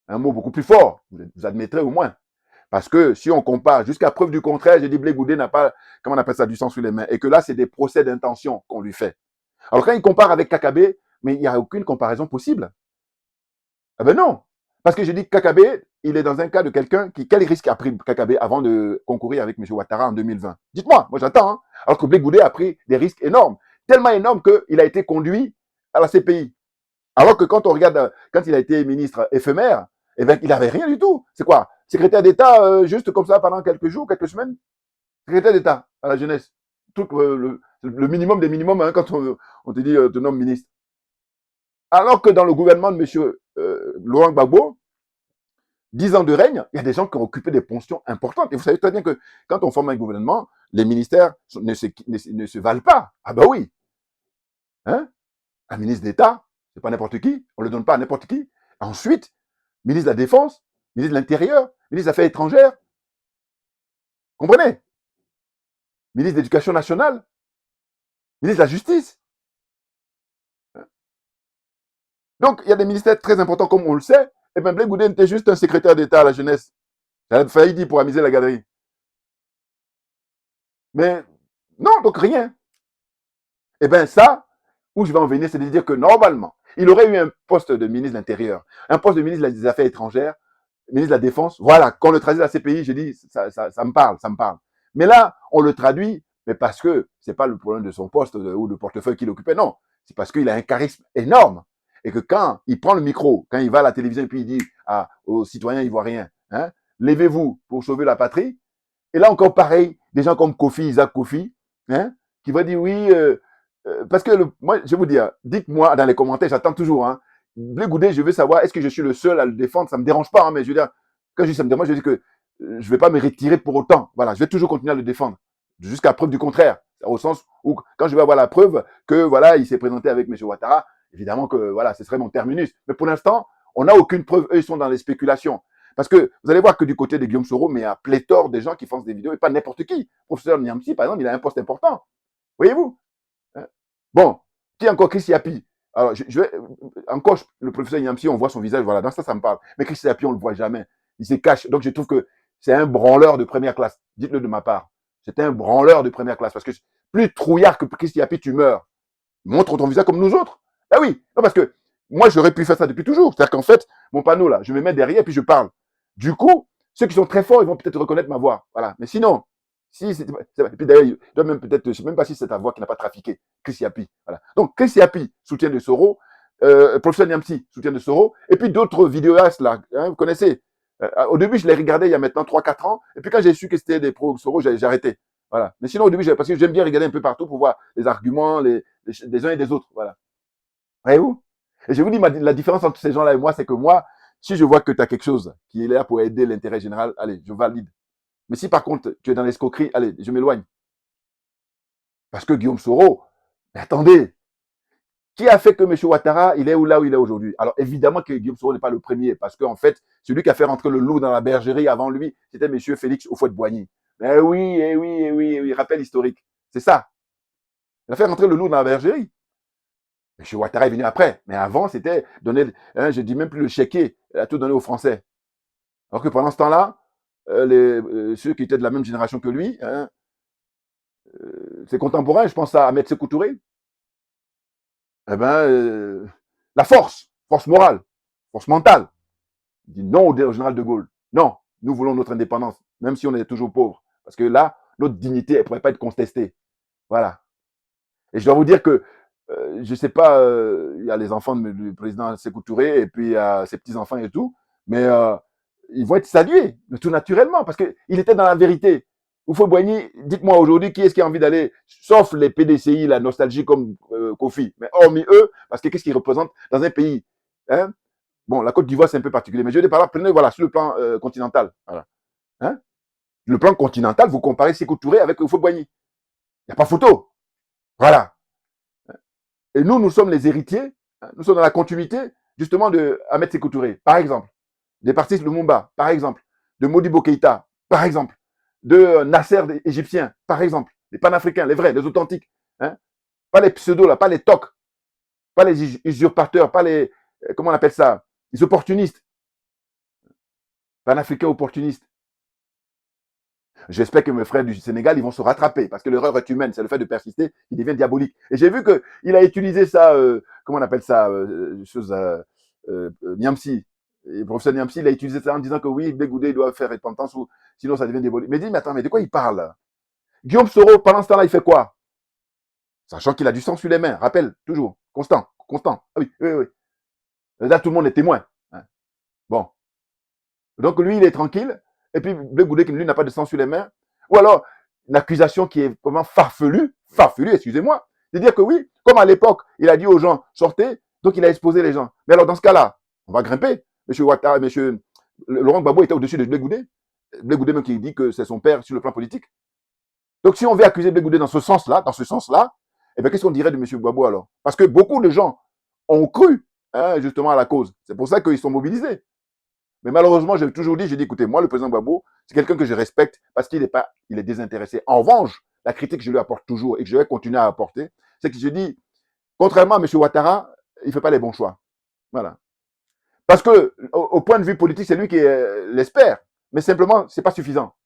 Un mot beaucoup plus fort, vous admettrez au moins. Parce que si on compare, jusqu'à preuve du contraire, j'ai dit Blé Goudé n'a pas, comment on appelle ça, du sang sur les mains. Et que là, c'est des procès d'intention qu'on lui fait. Alors, quand il compare avec Kakabe, mais il n'y a aucune comparaison possible. Ah ben non. Parce que je dis que Kakabe, il est dans un cas de quelqu'un qui, quel risque a pris Kakabe avant de concourir avec M. Ouattara en 2020? Dites-moi, moi j'attends. Hein. Alors que Blé Goudé a pris des risques énormes. Tellement énormes qu'il a été conduit à la CPI. Alors que quand on regarde, quand il a été ministre éphémère, eh ben, il n'avait rien du tout. C'est quoi? Secrétaire d'État, juste comme ça pendant quelques jours, quelques semaines? Secrétaire d'État à la jeunesse. Tout le minimum des minimums hein, quand on te dit te nomme ministre. Alors que dans le gouvernement de M. Laurent Gbagbo, 10 ans de règne, il y a des gens qui ont occupé des fonctions importantes. Et vous savez très bien que quand on forme un gouvernement, les ministères ne se valent pas. Ah ben oui. Hein? Un ministre d'État, c'est pas n'importe qui, on ne le donne pas à n'importe qui. Ensuite, ministre de la Défense, ministre de l'Intérieur, ministre des Affaires étrangères. Comprenez? Ministre de l'Éducation nationale, ministre de la Justice. Donc, il y a des ministères très importants, comme on le sait. Et bien, Blé Goudé était juste un secrétaire d'État à la jeunesse. J'avais failli dire pour amuser la galerie. Mais non, donc rien. Et bien, ça, où je vais en venir, c'est de dire que normalement, il aurait eu un poste de ministre de l'Intérieur, un poste de ministre des Affaires étrangères, ministre de la Défense. Voilà, quand on le traduit à la CPI, je dis, ça me parle. Mais là, on le traduit, mais parce que c'est pas le problème de son poste ou de portefeuille qu'il occupait, non. C'est parce qu'il a un charisme énorme. Et que quand il prend le micro, quand il va à la télévision et puis il dit aux citoyens ivoiriens, hein, levez-vous pour sauver la patrie. Et là encore pareil, des gens comme Isaac Kofi, hein, qui va dire oui, parce que moi, je vais vous dire, dites-moi dans les commentaires, j'attends toujours, hein, Blé Goudé, je veux savoir, est-ce que je suis le seul à le défendre? Ça me dérange pas, hein, mais je veux dire, quand je dis ça me dérange, je dis que je vais pas me retirer pour autant. Voilà, je vais toujours continuer à le défendre, jusqu'à preuve du contraire. Au sens où, quand je vais avoir la preuve que voilà, il s'est présenté avec M. Ouattara, évidemment que voilà, ce serait mon terminus. Mais pour l'instant, on n'a aucune preuve. Eux, ils sont dans les spéculations. Parce que vous allez voir que du côté de Guillaume Soro, mais il y a pléthore de gens qui font des vidéos et pas n'importe qui. Professeur Niamsi, par exemple, il a un poste important. Voyez-vous? Bon, qui est encore Chris Yapi? Alors, je vais, encore, le professeur Niamsi, on voit son visage, voilà, dans ça me parle. Mais Chris Yapi, on ne le voit jamais. Il se cache. Donc, je trouve que c'est un branleur de première classe. Dites-le de ma part. C'est un branleur de première classe. Parce que plus trouillard que Christy Happy, tu meurs. Montre ton visage comme nous autres. Ah oui, non, parce que moi, j'aurais pu faire ça depuis toujours. C'est-à-dire qu'en fait, mon panneau, là, je me mets derrière et puis je parle. Du coup, ceux qui sont très forts, ils vont peut-être reconnaître ma voix. Voilà. Mais sinon, si c'est. Et puis d'ailleurs, il doit même peut-être, je ne sais même pas si c'est ta voix qui n'a pas trafiqué. Christy Happy. Voilà. Donc, Christy Happy, soutien de Soro. Professeur Niamsi, soutien de Soro. Et puis d'autres vidéastes, là, hein, vous connaissez. Au début, je les regardais il y a maintenant 3-4 ans. Et puis quand j'ai su que c'était des pros Soro, j'ai arrêté. Voilà. Mais sinon, au début, parce que j'aime bien regarder un peu partout pour voir les arguments des uns et des autres. Voilà. Voyez-vous? Et je vous dis, la différence entre ces gens-là et moi, c'est que moi, si je vois que tu as quelque chose qui est là pour aider l'intérêt général, allez, je valide. Mais si par contre, tu es dans l'escroquerie, allez, je m'éloigne. Parce que Guillaume Soro, mais attendez, qui a fait que M. Ouattara, il est là où il est aujourd'hui? Alors évidemment que Guillaume Soro n'est pas le premier, parce qu'en fait, celui qui a fait rentrer le loup dans la bergerie avant lui, c'était M. Félix Houphouët-Boigny. Mais oui, rappel historique. C'est ça. Il a fait rentrer le loup dans la bergerie. M. Ouattara est venu après. Mais avant, c'était donner, hein, je dis même plus le chéquier, il a tout donné aux Français. Alors que pendant ce temps-là, ceux qui étaient de la même génération que lui, hein, ses contemporains, je pense à Ahmed Sékou Touré, eh ben, la force morale, force mentale, il dit non au général de Gaulle. Non, nous voulons notre indépendance, même si on est toujours pauvre. Parce que là, notre dignité, elle ne pourrait pas être contestée. Voilà. Et je dois vous dire que, je ne sais pas, il y a les enfants du président Sékou Touré et puis il y a ses petits-enfants et tout, mais ils vont être salués, tout naturellement, parce qu'il était dans la vérité. Houphouët-Boigny, dites-moi aujourd'hui, qui est-ce qui a envie d'aller, sauf les PDCI, la nostalgie comme Kofi, mais hormis eux, parce que qu'est-ce qu'ils représentent dans un pays, hein? Bon, la Côte d'Ivoire, c'est un peu particulier, mais je vais par là, prenez, voilà, sur le plan continental, voilà. Hein? Le plan continental, vous comparez Sékou Touré avec Houphouët-Boigny. Il n'y a pas photo. Voilà. Et nous sommes les héritiers, nous sommes dans la continuité, justement, de Ahmed Sékou Touré, par exemple, des partis de Lumumba, par exemple, de Modibo Keïta, par exemple, de Nasser égyptien, par exemple, les panafricains, les vrais, les authentiques, hein? Pas les pseudos, là, pas les tocs, pas les usurpateurs, pas les, comment on appelle ça, les opportunistes, panafricains opportunistes. J'espère que mes frères du Sénégal, ils vont se rattraper, parce que l'erreur est humaine, c'est le fait de persister qui devient diabolique. Et j'ai vu qu'il a utilisé ça, comment on appelle ça, Niamsi, le professeur Niamsi, il a utilisé ça en disant que oui, Bégoudé doit faire repentance, ou sinon ça devient diabolique. Mais dis, mais attends, mais de quoi il parle? Guillaume Soro, pendant ce temps-là, il fait quoi? Sachant qu'il a du sang sur les mains, rappelle, toujours, constant. Ah oui. Là, tout le monde est témoin. Hein. Bon. Donc lui, il est tranquille. Et puis Bégoudé, qui lui n'a pas de sang sur les mains. Ou alors, une accusation qui est vraiment farfelue, excusez-moi. De dire que oui, comme à l'époque, il a dit aux gens, sortez, donc il a exposé les gens. Mais alors, dans ce cas-là, on va grimper. Monsieur Ouattara, monsieur Laurent Gbagbo était au-dessus de Bégoudé. Bégoudé même qui dit que c'est son père sur le plan politique. Donc si on veut accuser Bégoudé dans ce sens-là, eh bien, qu'est-ce qu'on dirait de monsieur Gbagbo alors? Parce que beaucoup de gens ont cru, hein, justement, à la cause. C'est pour ça qu'ils sont mobilisés. Mais malheureusement, j'ai toujours dit, écoutez, moi, le président Gbagbo, c'est quelqu'un que je respecte parce qu'il est désintéressé. En revanche, la critique que je lui apporte toujours et que je vais continuer à apporter, c'est que je dis, contrairement à M. Ouattara, il ne fait pas les bons choix. Voilà. Parce que, au point de vue politique, c'est lui qui est l'expert. Mais simplement, ce n'est pas suffisant.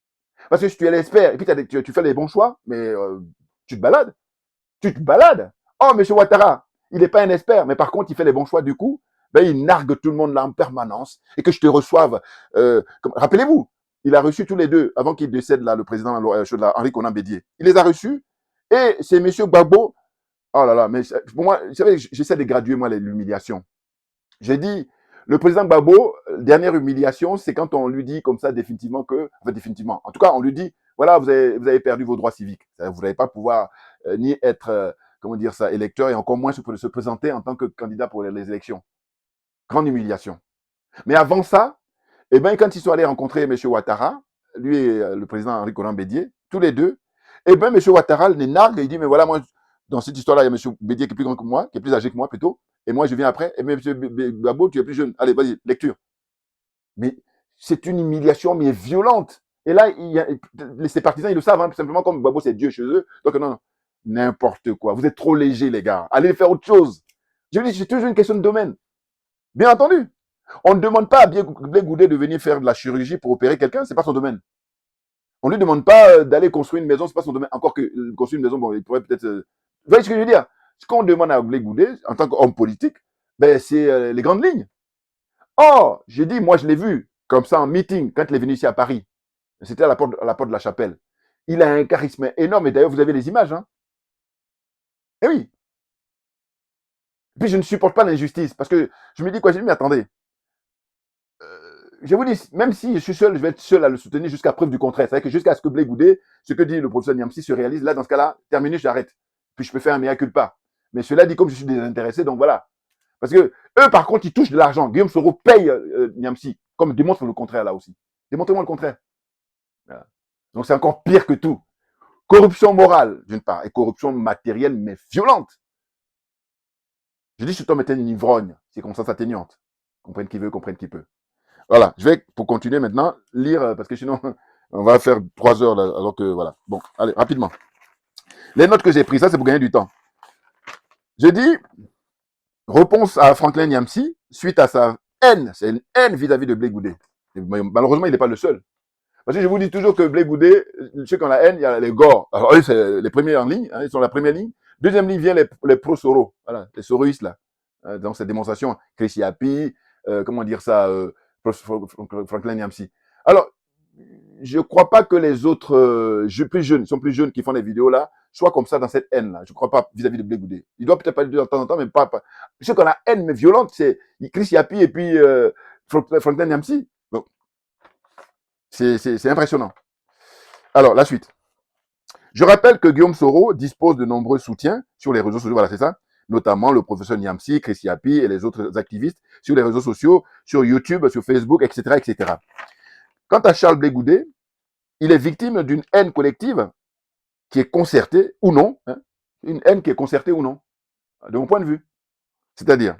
Parce que si tu es l'expert et puis tu fais les bons choix, mais tu te balades. Oh, M. Ouattara, il n'est pas un expert, mais par contre, il fait les bons choix du coup. Ben, il nargue tout le monde là en permanence et que je te reçoive. Rappelez-vous, il a reçu tous les deux, avant qu'il décède là, le président Henri Konan Bédié. Il les a reçus et c'est M. Gbagbo. Oh là là, mais pour moi, vous savez, j'essaie de graduer moi l'humiliation. J'ai dit, le président Gbagbo, dernière humiliation, c'est quand on lui dit comme ça définitivement définitivement. En tout cas, on lui dit, voilà, vous avez perdu vos droits civiques. Vous n'allez pas pouvoir ni être, comment dire ça, électeur et encore moins se présenter en tant que candidat pour les élections. Grande humiliation. Mais avant ça, eh ben, quand ils sont allés rencontrer M. Ouattara, lui et le président Henri Konan Bédié, tous les deux, eh ben, M. Ouattara les nargue et il dit, mais voilà, moi, dans cette histoire-là, il y a M. Bédié qui est plus grand que moi, qui est plus âgé que moi plutôt, et moi, je viens après, et M. Gbagbo, tu es plus jeune. Allez, vas-y, lecture. Mais c'est une humiliation, mais violente. Et là, ses partisans, ils le savent, hein, simplement comme Gbagbo, c'est Dieu chez eux. Donc, non, n'importe quoi. Vous êtes trop léger, les gars. Allez faire autre chose. Je vous dis, c'est toujours une question de domaine. Bien entendu. On ne demande pas à Blé Goudé de venir faire de la chirurgie pour opérer quelqu'un, c'est pas son domaine. On ne lui demande pas d'aller construire une maison, c'est pas son domaine. Encore que construire une maison, bon, il pourrait peut-être... Vous voyez ce que je veux dire? Ce qu'on demande à Blé Goudé, en tant qu'homme politique, ben, c'est les grandes lignes. Or, j'ai dit, moi je l'ai vu, comme ça en meeting, quand il est venu ici à Paris. C'était à la porte de la Chapelle. Il a un charisme énorme, et d'ailleurs, vous avez les images. Hein. Eh oui. Puis je ne supporte pas l'injustice, parce que je me dis quoi, j'ai dit, mais attendez, je vous dis, même si je suis seul, je vais être seul à le soutenir jusqu'à preuve du contraire. C'est-à-dire que jusqu'à ce que Blé Goudé, ce que dit le professeur Niamsi se réalise, là, dans ce cas-là, terminé, j'arrête. Puis je peux faire un mea culpa. Mais cela dit, comme je suis désintéressé, donc voilà. Parce que eux, par contre, ils touchent de l'argent. Guillaume Soro paye Niamsi, comme démontre le contraire là aussi. Démontrez-moi le contraire. Voilà. Donc c'est encore pire que tout. Corruption morale, d'une part, et corruption matérielle, mais violente. Je dis, cet homme était une ivrogne, circonstance atténuante. Comprenne qui veut, comprenne qui peut. Voilà, je vais, pour continuer maintenant, lire, parce que sinon, on va faire 3 heures, là, alors que, voilà. Bon, allez, rapidement. Les notes que j'ai prises, ça, c'est pour gagner du temps. J'ai dit, réponse à Franklin Niamsi, suite à sa haine, c'est une haine vis-à-vis de Blé Goudé. Malheureusement, il n'est pas le seul. Parce que je vous dis toujours que Blé Goudé, ceux qui ont la haine, il y a les Gors. Alors eux, c'est les premiers en ligne, hein, ils sont la première ligne. Deuxième ligne vient les pro-Soro, voilà, les soroïstes, là. Donc, cette démonstration, Chris Yapi, comment dire ça, Franklin Niamsi. Alors, je ne crois pas que les autres plus jeunes, ils sont plus jeunes qui font des vidéos là, soient comme ça dans cette haine-là. Je ne crois pas vis-à-vis de Blé Goudé. Il doit peut-être pas le dire de temps en temps, mais pas. Ceux qui ont la haine, mais violente, c'est Chris Yapi et puis Franklin Niamsi. Donc, c'est impressionnant. Alors, la suite. Je rappelle que Guillaume Soro dispose de nombreux soutiens sur les réseaux sociaux, voilà, c'est ça, notamment le professeur Niamsi, Chris Yapi et les autres activistes sur les réseaux sociaux, sur YouTube, sur Facebook, etc., etc. Quant à Charles Blé Goudé, il est victime d'une haine collective qui est concertée ou non, hein, une haine qui est concertée ou non, de mon point de vue. C'est-à-dire,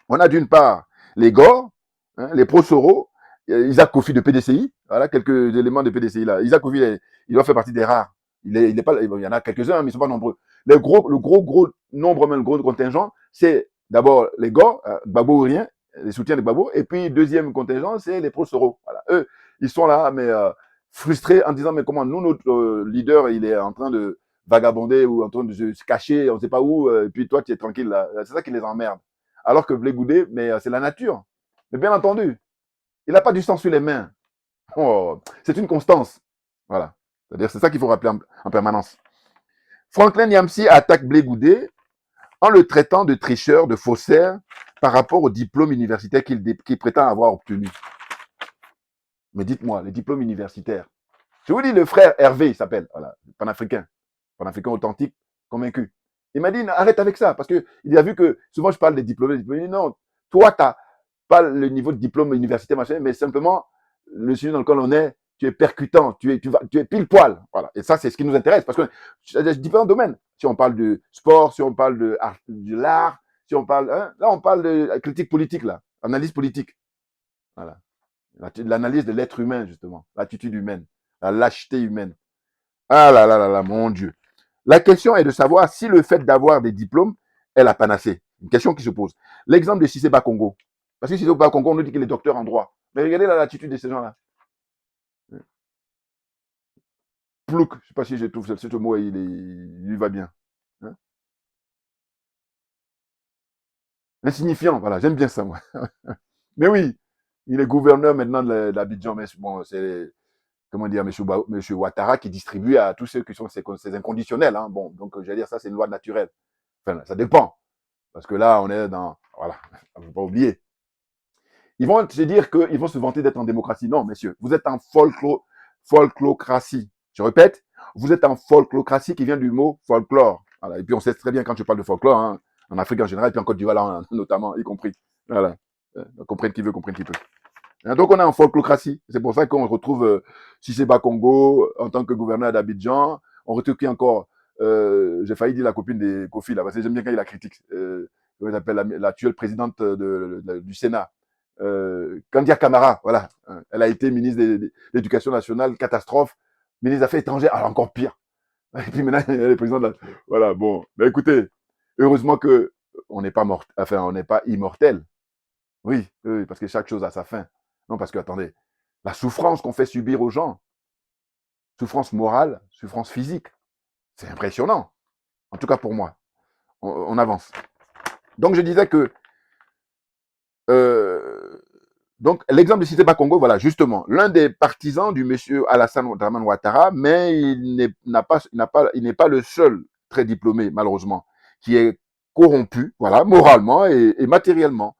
on a d'une part les Gors, hein, les pro-Soro, Isaac Kofi de PDCI, voilà quelques éléments de PDCI là. Isaac Kofi, il doit faire partie des rares. Il est pas, il y en a quelques-uns, mais ils ne sont pas nombreux. Le gros nombre, même le gros contingent, c'est d'abord les Gors, Gbagbo ou rien, les soutiens de Gbagbo, et puis deuxième contingent, c'est les pro-Soro. Voilà. Eux, ils sont là, mais frustrés en disant, mais comment nous, notre leader, il est en train de vagabonder ou en train de se cacher, on ne sait pas où, et puis toi, tu es tranquille là. C'est ça qui les emmerde. Alors que Blé Goudé, mais c'est la nature. Mais bien entendu, il n'a pas du sang sur les mains. Oh, c'est une constance. Voilà. C'est-à-dire, c'est ça qu'il faut rappeler en permanence. Franklin Niamsi attaque Blé Goudé en le traitant de tricheur, de faussaire par rapport au diplôme universitaire qu'il prétend avoir obtenu. Mais dites-moi, les diplômes universitaires. Je vous dis, le frère Hervé, il s'appelle, voilà, panafricain authentique, convaincu. Il m'a dit, arrête avec ça, parce qu'il a vu que souvent je parle des diplômés. Il dit, non, toi, tu n'as pas le niveau de diplôme universitaire, machin, mais simplement, le sujet dans lequel on est, tu es percutant, tu es pile poil. Voilà. Et ça, c'est ce qui nous intéresse, parce que c'est différents domaines. Si on parle de sport, si on parle de l'art, si on parle, hein, là, on parle de critique politique, là, analyse politique. Voilà. L'analyse de l'être humain, justement, l'attitude humaine, la lâcheté humaine. Ah là là là là, mon Dieu. La question est de savoir si le fait d'avoir des diplômes est la panacée. Une question qui se pose. L'exemple de Cissé Bakongo. Parce que Cissé Bakongo, on nous dit qu'il est docteur en droit. Mais regardez l'attitude de ces gens-là. Plouk, je ne sais pas si je trouve ce mot, il lui va bien. Hein? Insignifiant, voilà, j'aime bien ça, moi. Mais oui, il est gouverneur maintenant de l'Abidjan, mais bon, c'est, comment dire, monsieur Ouattara qui distribue à tous ceux qui sont ses inconditionnels. Hein. Bon, donc, j'allais dire, ça, c'est une loi naturelle. Enfin, ça dépend. Parce que là, on est dans, voilà, il ne faut pas oublier. Ils vont se dire qu'ils vont se vanter d'être en démocratie. Non, messieurs, vous êtes en folklocratie. Je répète, vous êtes en folklocratie qui vient du mot folklore. Voilà. Et puis on sait très bien quand je parle de folklore, hein, en Afrique en général, et puis en Côte d'Ivoire notamment, y compris. Voilà. Comprenne qui veut, comprenne qui peut. Donc on est en folklocratie. C'est pour ça qu'on retrouve Cissé Bakongo en tant que gouverneur d'Abidjan. On retrouve qui encore j'ai failli dire la copine des Kofi là, parce que j'aime bien quand il la critique. Comment appelle l'actuelle présidente du Sénat. Kandia Camara, voilà. Elle a été ministre de l'Éducation nationale, catastrophe. Ministre des Affaires étrangères, alors encore pire. Et puis maintenant, elle est présidente de la... Voilà, bon. Mais écoutez, heureusement que on n'est pas mort, enfin, on n'est pas immortel. Oui, oui, parce que chaque chose a sa fin. Non, parce que, attendez, la souffrance qu'on fait subir aux gens, souffrance morale, souffrance physique. C'est impressionnant. En tout cas pour moi. On avance. Donc je disais que donc l'exemple de Cité Bakongo, voilà, justement, l'un des partisans du monsieur Alassane Dramane Ouattara, mais il n'est pas le seul très diplômé, malheureusement, qui est corrompu, voilà, moralement et matériellement.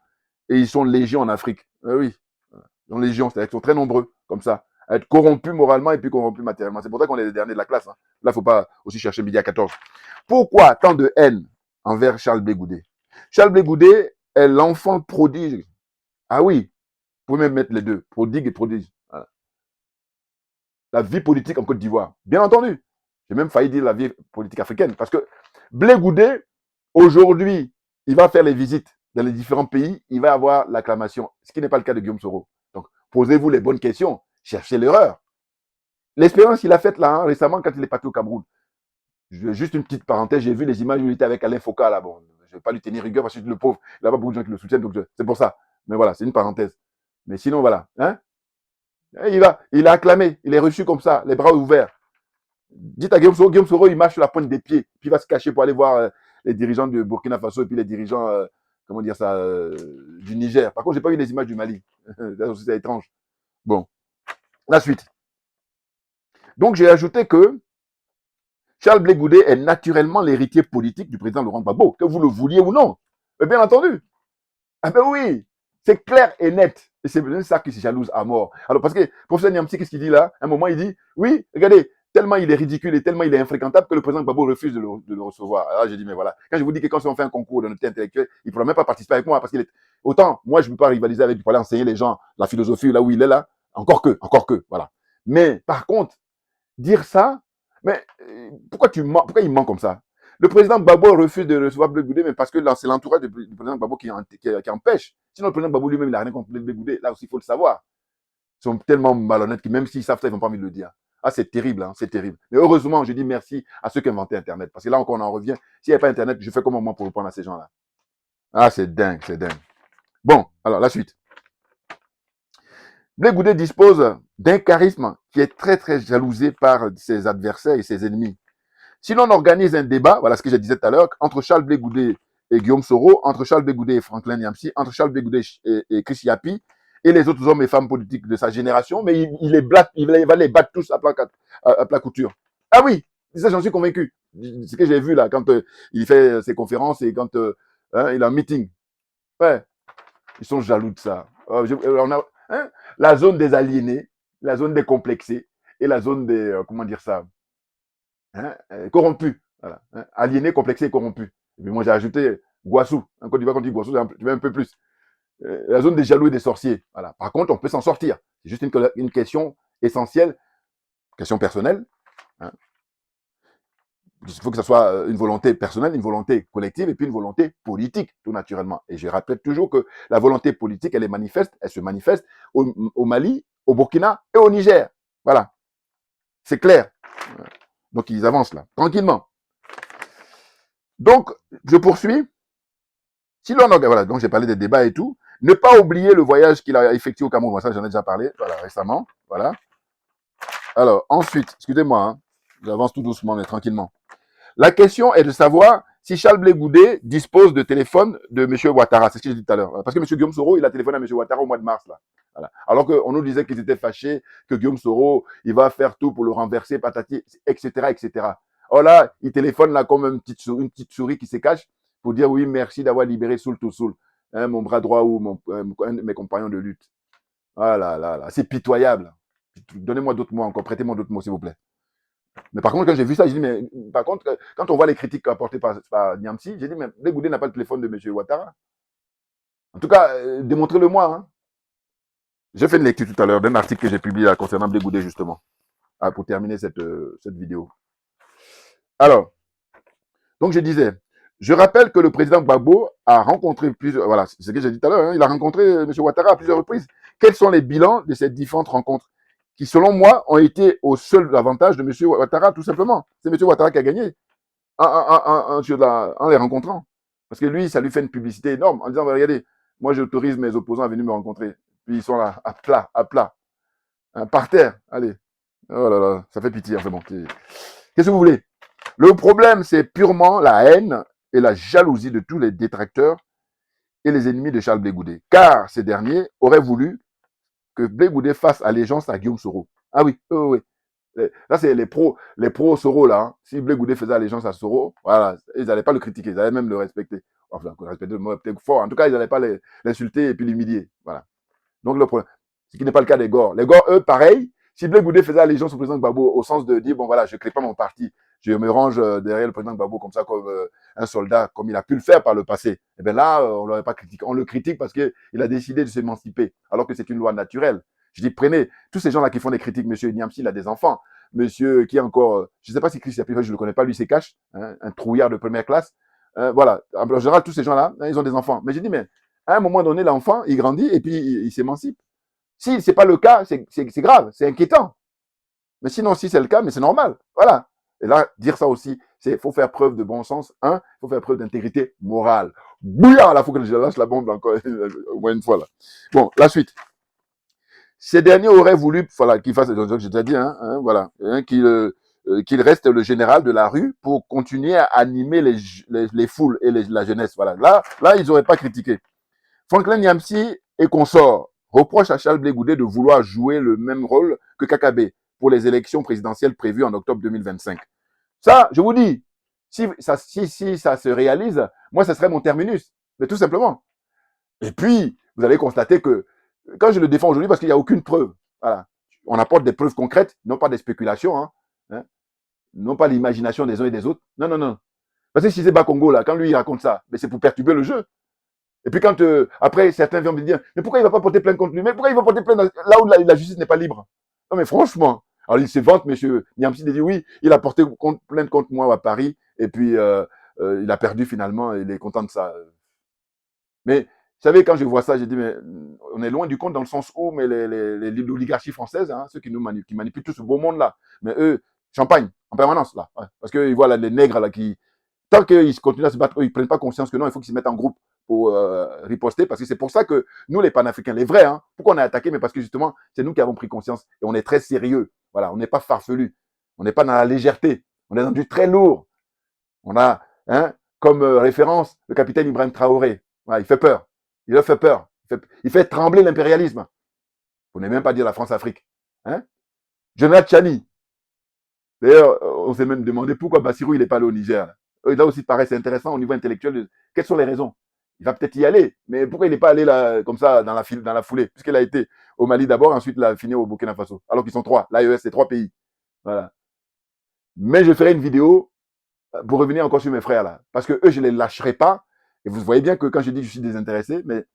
Et ils sont légion en Afrique. Oui, ils sont légion, c'est-à-dire qu'ils sont très nombreux, comme ça, à être corrompus moralement et puis corrompus matériellement. C'est pour ça qu'on est les derniers de la classe. Hein. Là, il ne faut pas aussi chercher midi à 14. Pourquoi tant de haine envers Charles Blé Goudé? Charles Blé Goudé est l'enfant prodige. Ah oui, vous pouvez même mettre les deux, prodigue et prodige. Voilà. La vie politique en Côte d'Ivoire, bien entendu. J'ai même failli dire la vie politique africaine, parce que Blé Goudé, aujourd'hui, il va faire les visites dans les différents pays, il va avoir l'acclamation, ce qui n'est pas le cas de Guillaume Soro. Donc, posez-vous les bonnes questions, cherchez l'erreur. L'expérience qu'il a faite là, hein, récemment, quand il est parti au Cameroun, juste une petite parenthèse, j'ai vu les images où il était avec Alain Foucault là. Bon, je ne vais pas lui tenir rigueur parce que le pauvre, il n'a pas beaucoup de gens qui le soutiennent, donc c'est pour ça. Mais voilà, c'est une parenthèse. Mais sinon, voilà. Hein? Il a acclamé, il est reçu comme ça, les bras ouverts. Dites à Guillaume Soro, il marche sur la pointe des pieds, puis il va se cacher pour aller voir les dirigeants du Burkina Faso et puis les dirigeants, comment dire ça, du Niger. Par contre, j'ai pas vu les images du Mali. C'est étrange. Bon, la suite. Donc, j'ai ajouté que Charles Blé Goudé est naturellement l'héritier politique du président Laurent Gbagbo, que vous le vouliez ou non. Mais bien entendu. Ah ben oui, c'est clair et net. Et c'est ça qui se jalouse à mort. Alors, parce que professeur Niamsi, qu'est-ce qu'il dit là? À un moment, il dit, oui, regardez, tellement il est ridicule et tellement il est infréquentable que le président Gbagbo refuse de le recevoir. Alors, j'ai dit, mais voilà. Quand je vous dis que quand on fait un concours d'honnêteté intellectuelle, il ne pourra même pas participer avec moi parce qu'il est. Autant, moi, je ne peux pas rivaliser avec lui pour aller enseigner les gens la philosophie là où il est là. Encore que, voilà. Mais, par contre, dire ça, mais pourquoi il ment comme ça? Le président Gbagbo refuse de recevoir Blé Goudé, mais parce que c'est l'entourage du président Gbagbo qui empêche. Sinon, le président Gbagbo lui-même, il n'a rien contre Blé Goudé. Là aussi, il faut le savoir. Ils sont tellement malhonnêtes que même s'ils savent ça, ils n'ont pas envie de le dire. Ah, c'est terrible, hein, c'est terrible. Mais heureusement, je dis merci à ceux qui ont inventé Internet. Parce que là encore, on en revient. S'il n'y avait pas Internet, je fais comment moi pour répondre à ces gens-là? Ah, c'est dingue, c'est dingue. Bon, alors la suite. Blé Goudé dispose d'un charisme qui est très, très jalousé par ses adversaires et ses ennemis. Si l'on organise un débat, voilà ce que je disais tout à l'heure, entre Charles Blé Goudé et Guillaume Soro, entre Charles Blé Goudé et Franklin Niamsi, entre Charles Blé Goudé et Chris Yapi, et les autres hommes et femmes politiques de sa génération, mais il va les battre tous à plat couture. Ah oui, ça j'en suis convaincu. C'est ce que j'ai vu là, quand il fait ses conférences et quand il a un meeting. Ouais, ils sont jaloux de ça. On a, la zone des aliénés, la zone des complexés et la zone des, comment dire ça, corrompu. Voilà, aliéné, complexé et corrompu. Et puis moi, j'ai ajouté Guassou. En Côte d'Ivoire, quand on dit Guassou, tu veux un peu plus. La zone des jaloux et des sorciers. Voilà. Par contre, on peut s'en sortir. C'est juste une question essentielle, question personnelle. Hein. Il faut que ce soit une volonté personnelle, une volonté collective et puis une volonté politique, tout naturellement. Et je rappelle toujours que la volonté politique, elle se manifeste au Mali, au Burkina et au Niger. Voilà. C'est clair. Donc, ils avancent là, tranquillement. Donc, je poursuis. Si l'on organise, voilà, donc j'ai parlé des débats et tout. Ne pas oublier le voyage qu'il a effectué au Cameroun. Ça, j'en ai déjà parlé, voilà, récemment. Voilà. Alors, ensuite, excusez-moi, hein, j'avance tout doucement, mais tranquillement. La question est de savoir si Charles Blé Goudé dispose de téléphone de M. Ouattara. C'est ce que j'ai dit tout à l'heure. Parce que M. Guillaume Soro, il a téléphoné à M. Ouattara au mois de mars. Là. Voilà. Alors qu'on nous disait qu'ils étaient fâchés, que Guillaume Soro, il va faire tout pour le renverser, patati, etc., etc. Oh là, il téléphone là comme une petite souris qui se cache pour dire oui, merci d'avoir libéré Soul to Soul, hein, mon bras droit ou un de mes compagnons de lutte. Ah là là là, c'est pitoyable. Donnez-moi d'autres mots encore, prêtez-moi d'autres mots, s'il vous plaît. Mais par contre, quand j'ai vu ça, j'ai dit, mais par contre, quand on voit les critiques apportées par Niamsi, j'ai dit, mais Blé Goudé n'a pas le téléphone de M. Ouattara. En tout cas, démontrez-le-moi. Hein. J'ai fait une lecture tout à l'heure d'un article que j'ai publié là, concernant Blé Goudé, justement, pour terminer cette vidéo. Alors, donc je disais, je rappelle que le président Gbagbo a rencontré plusieurs, voilà, c'est ce que j'ai dit tout à l'heure, hein, il a rencontré M. Ouattara à plusieurs reprises. Quels sont les bilans de ces différentes rencontres qui, selon moi, ont été au seul avantage de M. Ouattara, tout simplement. C'est M. Ouattara qui a gagné en les rencontrant. Parce que lui, ça lui fait une publicité énorme en disant, regardez, moi j'autorise mes opposants à venir me rencontrer. Puis ils sont là, à plat, par terre, allez. Oh là là, ça fait pitié. Enfin bon, qu'est-ce que vous voulez? Le problème, c'est purement la haine et la jalousie de tous les détracteurs et les ennemis de Charles Blé Goudet. Car ces derniers auraient voulu que Blé Goudet fasse allégeance à Guillaume Soro. Ah oui, oui, oui. Là, c'est les pros Soro, là. Hein. Si Blé Goudet faisait allégeance à Soro, voilà, ils n'allaient pas le critiquer, ils allaient même le respecter. Enfin, respecter le mot peut-être fort. En tout cas, ils n'allaient pas l'insulter et puis l'humilier. Voilà. Donc, le problème, ce qui n'est pas le cas des Gors. Les Gors, eux, pareil, si Blé Goudet faisait allégeance au président Gbagbo au sens de dire, bon, voilà, je ne crée pas mon parti, je me range derrière le président Gbagbo comme ça, comme un soldat, comme il a pu le faire par le passé, eh bien là, on ne l'aurait pas critiqué. On le critique parce qu'il a décidé de s'émanciper, alors que c'est une loi naturelle. Je dis, prenez tous ces gens-là qui font des critiques. Monsieur Niamsi, il a des enfants. Monsieur, qui est encore, je ne sais pas si Chris Yapi, je ne le connais pas, lui, c'est Cash, hein, un trouillard de première classe. Voilà. En général, tous ces gens-là, hein, ils ont des enfants. Mais j'ai dit, mais à un moment donné, l'enfant, il grandit et puis il s'émancipe. Si ce n'est pas le cas, c'est grave, c'est inquiétant. Mais sinon, si c'est le cas, mais c'est normal. Voilà. Et là, dire ça aussi, il faut faire preuve de bon sens. Il faut faire preuve d'intégrité morale. Bouillard, là, il faut que je lâche la bombe encore au moins une fois. Là. Bon, la suite. Ces derniers auraient voulu, voilà, qu'il fasse, donc j'ai déjà dit, voilà, qu'il reste le général de la rue pour continuer à animer les foules et la jeunesse. Voilà. Là, ils n'auraient pas critiqué. Franklin Niamsi et consorts reprochent à Charles Blé Goudet de vouloir jouer le même rôle que Kakabe pour les élections présidentielles prévues en octobre 2025. Ça, je vous dis, si ça se réalise, moi, ce serait mon terminus. Mais tout simplement. Et puis, vous allez constater que quand je le défends aujourd'hui, parce qu'il n'y a aucune preuve, voilà, on apporte des preuves concrètes, non pas des spéculations, non pas l'imagination des uns et des autres. Non, non, non. Parce que si c'est Bakongo, là, quand lui il raconte ça, mais c'est pour perturber le jeu. Et puis quand, après, certains viennent me dire, mais pourquoi il ne va pas porter plainte contre lui? Mais pourquoi il va porter plainte là où la justice n'est pas libre? Non, mais franchement, alors il se vante, monsieur Niamsi, il dit, oui, il a porté plainte contre moi à Paris, et puis il a perdu finalement, il est content de ça. Mais, vous savez, quand je vois ça, j'ai dit, mais on est loin du compte dans le sens où mais l'oligarchie française, hein, ceux qui manipulent tout ce beau monde-là, mais eux, champagne, en permanence, là. Ouais, parce qu'ils voient là, les nègres là, qui, tant qu'ils continuent à se battre, eux, ils ne prennent pas conscience que non, il faut qu'ils se mettent en groupe pour riposter, parce que c'est pour ça que nous, les panafricains, les vrais, hein, pourquoi on a attaqué? Mais parce que justement, c'est nous qui avons pris conscience et on est très sérieux. Voilà, on n'est pas farfelu, on n'est pas dans la légèreté, on est dans du très lourd. On a, hein, comme référence, le capitaine Ibrahim Traoré. Ouais, il fait peur. Il leur fait peur. Il fait trembler l'impérialisme. Pour ne même pas dire la France-Afrique. Hein? Jonathan Chani. D'ailleurs, on s'est même demandé pourquoi Bassirou il n'est pas allé au Niger. Là aussi, pareil, c'est intéressant au niveau intellectuel. Quelles sont les raisons? Il va peut-être y aller, mais pourquoi il n'est pas allé là, comme ça dans la foulée? Puisqu'il a été au Mali d'abord, ensuite il a fini au Burkina Faso. Alors qu'ils sont trois. L'AES, c'est 3 pays. Voilà. Mais je ferai une vidéo pour revenir encore sur mes frères là. Parce que eux, je ne les lâcherai pas. Et vous voyez bien que quand je dis que je suis désintéressé, mais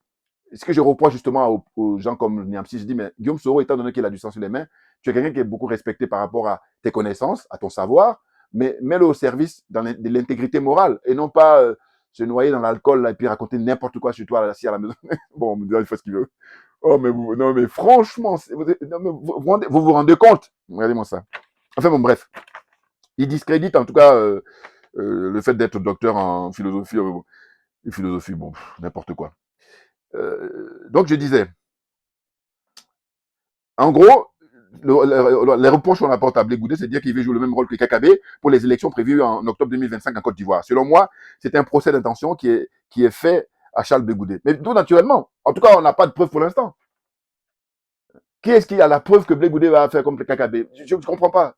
ce que je reproche justement aux gens comme Niamsi, je dis, mais Guillaume Soro, étant donné qu'il a du sang sur les mains, tu es quelqu'un qui est beaucoup respecté par rapport à tes connaissances, à ton savoir, mais mets-le au service de l'intégrité morale et non pas se noyer dans l'alcool et puis raconter n'importe quoi sur toi assis à la maison. Bon, il fait ce qu'il veut. Oh, mais non, mais franchement, vous rendez compte? Regardez-moi ça. Enfin, bon, bref. Il discrédite en tout cas le fait d'être docteur en philosophie. Philosophie, bon, n'importe quoi. Donc, je disais, en gros, les reproches qu'on apporte à Blé Goudet, c'est de dire qu'il veut jouer le même rôle que Kakabe pour les élections prévues en octobre 2025 en Côte d'Ivoire. Selon moi, c'est un procès d'intention qui est fait à Charles Blé Goudet. Mais tout naturellement. En tout cas, on n'a pas de preuve pour l'instant. Qui est-ce qui a la preuve que Blé Goudet va faire comme Kakabe? Je ne comprends pas.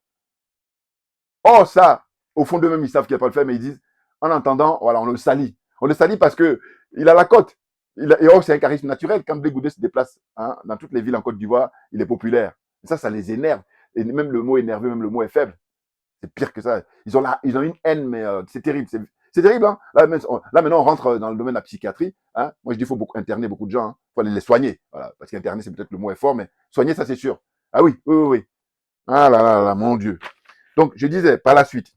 Oh, ça, au fond d'eux-mêmes, ils savent qu'il ne va pas le faire, mais ils disent, en entendant, voilà, on le salit. On le salit parce qu'il a la cote. Et c'est un charisme naturel. Quand Blé Goudet se déplace dans toutes les villes en Côte d'Ivoire, il est populaire. Et ça les énerve. Et même le mot énervé, même le mot est faible. C'est pire que ça. Ils ont une haine, mais c'est terrible. C'est terrible. Hein? Là, maintenant, on rentre dans le domaine de la psychiatrie. Hein? Moi, je dis qu'il faut interner beaucoup de gens. Il faut aller les soigner. Voilà. Parce qu'interner, c'est peut-être le mot est fort, mais soigner, ça, c'est sûr. Ah oui, oui, oui, oui. Ah là là là, mon Dieu. Donc, je disais, par la suite,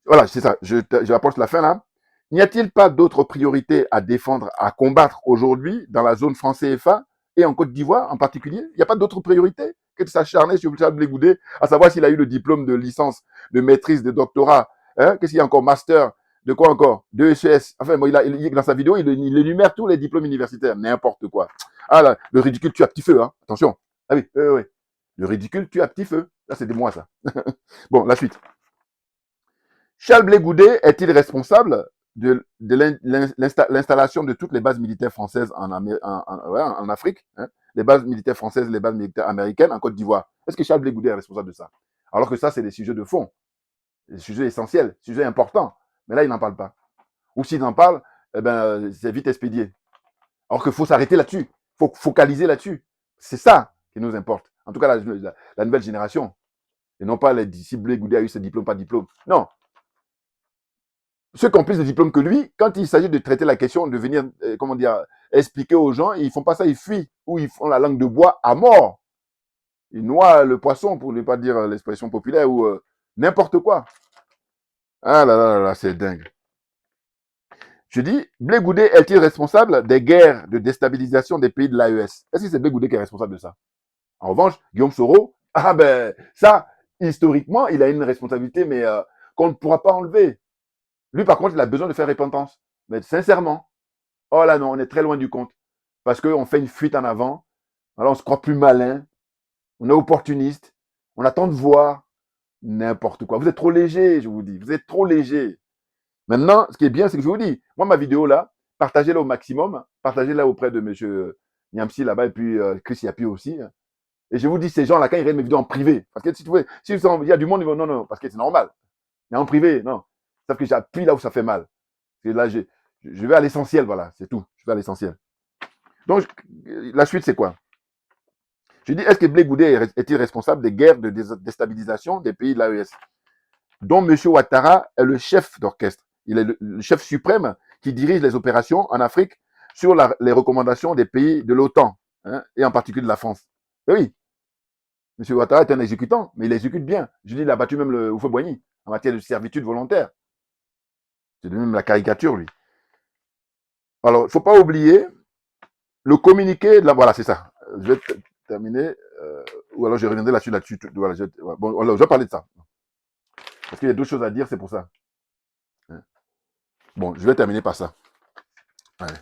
voilà, c'est ça, je rapproche la fin là. N'y a-t-il pas d'autres priorités à défendre, à combattre aujourd'hui dans la zone franc CFA et en Côte d'Ivoire en particulier? Il n'y a pas d'autres priorités que de s'acharner sur Charles Blé Goudet, à savoir s'il a eu le diplôme de licence, de maîtrise, de doctorat, hein? Qu'est-ce qu'il y a encore? Master, de quoi encore? De ECS. Enfin, bon, dans sa vidéo, il énumère tous les diplômes universitaires, n'importe quoi. Ah là, le ridicule tue à petit feu, hein. Attention. Ah oui, oui, oui. Le ridicule tue à petit feu. Ça, c'est de moi, ça. Bon, la suite. Charles Blé Goudet est-il responsable de l'installation de toutes les bases militaires françaises en Afrique, hein, les bases militaires françaises, les bases militaires américaines en Côte d'Ivoire? Est-ce que Charles Blé Goudet est responsable de ça? Alors que ça, c'est des sujets de fond, des sujets essentiels, des sujets importants. Mais là, il n'en parle pas. Ou s'il en parle, eh ben, c'est vite expédié. Alors qu'il faut s'arrêter là-dessus. Il faut focaliser là-dessus. C'est ça qui nous importe. En tout cas, la nouvelle génération. Et non pas les disciples Blé Goudet a eu ce diplôme, pas de diplôme. Non. Ceux qui ont plus de diplômes que lui, quand il s'agit de traiter la question, de venir, comment dire, expliquer aux gens, ils font pas ça, ils fuient. Ou ils font la langue de bois à mort. Ils noient le poisson, pour ne pas dire l'expression populaire, ou n'importe quoi. Ah là là là, c'est dingue. Je dis, Blé Goudet est-il responsable des guerres de déstabilisation des pays de l'AES? Est-ce que c'est Blé Goudet qui est responsable de ça? En revanche, Guillaume Soro, ah ben, ça, historiquement, il a une responsabilité, mais qu'on ne pourra pas enlever. Lui, par contre, il a besoin de faire repentance. Mais sincèrement, oh là non, on est très loin du compte. Parce qu'on fait une fuite en avant, alors on se croit plus malin, on est opportuniste, on attend de voir n'importe quoi. Vous êtes trop léger, je vous dis, vous êtes trop léger. Maintenant, ce qui est bien, c'est que je vous dis, moi, ma vidéo là, partagez-la au maximum, partagez-la auprès de M. Niamsi là-bas et puis Chris Yapi aussi. Et je vous dis, ces gens-là, quand ils regardent mes vidéos en privé, parce que si tu veux, si il y a du monde, ils vont, non, non, parce que c'est normal. Mais en privé, non. Sauf que j'appuie là où ça fait mal. Et là, je vais à l'essentiel, voilà, c'est tout. Je vais à l'essentiel. Donc, la suite, c'est quoi? Je dis, est-ce que Blé Goudet est-il responsable des guerres de déstabilisation des pays de l'AES, dont M. Ouattara est le chef d'orchestre? Il est le chef suprême qui dirige les opérations en Afrique sur les recommandations des pays de l'OTAN, hein, et en particulier de la France. Et oui, M. Ouattara est un exécutant, mais il exécute bien. Je dis, il a battu même le Houphouët-Boigny en matière de servitude volontaire. C'est même la caricature, lui. Alors, il ne faut pas oublier le communiqué de la... Voilà, c'est ça. Je vais terminer. Ou alors je reviendrai là-dessus. Voilà, bon, alors, je vais parler de ça. Parce qu'il y a d'autres choses à dire, c'est pour ça. Bon, je vais terminer par ça. Allez.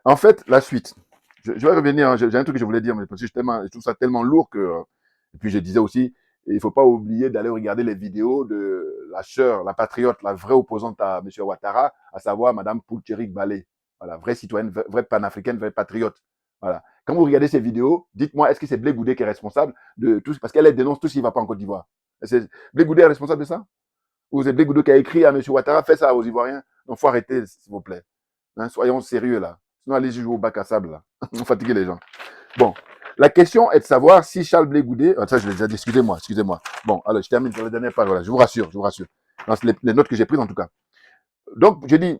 En fait, la suite. Je vais revenir. Hein, j'ai un truc que je voulais dire, mais parce que je trouve ça tellement lourd que... Et puis je disais aussi, il ne faut pas oublier d'aller regarder les vidéos de la sœur, la patriote, la vraie opposante à M. Ouattara, à savoir Mme Poulcherik Balé. Voilà, vraie citoyenne, vraie panafricaine, vraie patriote. Voilà. Quand vous regardez ces vidéos, dites-moi, est-ce que c'est Blé Goudet qui est responsable de tout, parce qu'elle dénonce tout ce qui ne va pas en Côte d'Ivoire. Blé Goudet est responsable de ça? Ou c'est Blé Goudet qui a écrit à M. Ouattara, fais ça aux Ivoiriens? Donc, il faut arrêter, s'il vous plaît. Hein, soyons sérieux, là. Sinon, allez jouer au bac à sable, là. On fatigue les gens. Bon. La question est de savoir si Charles Blé Goudet... ça, je l'ai déjà dit, excusez-moi. Bon, alors, je termine sur la dernière page. Voilà, je vous rassure. Dans les notes que j'ai prises, en tout cas. Donc, je dis,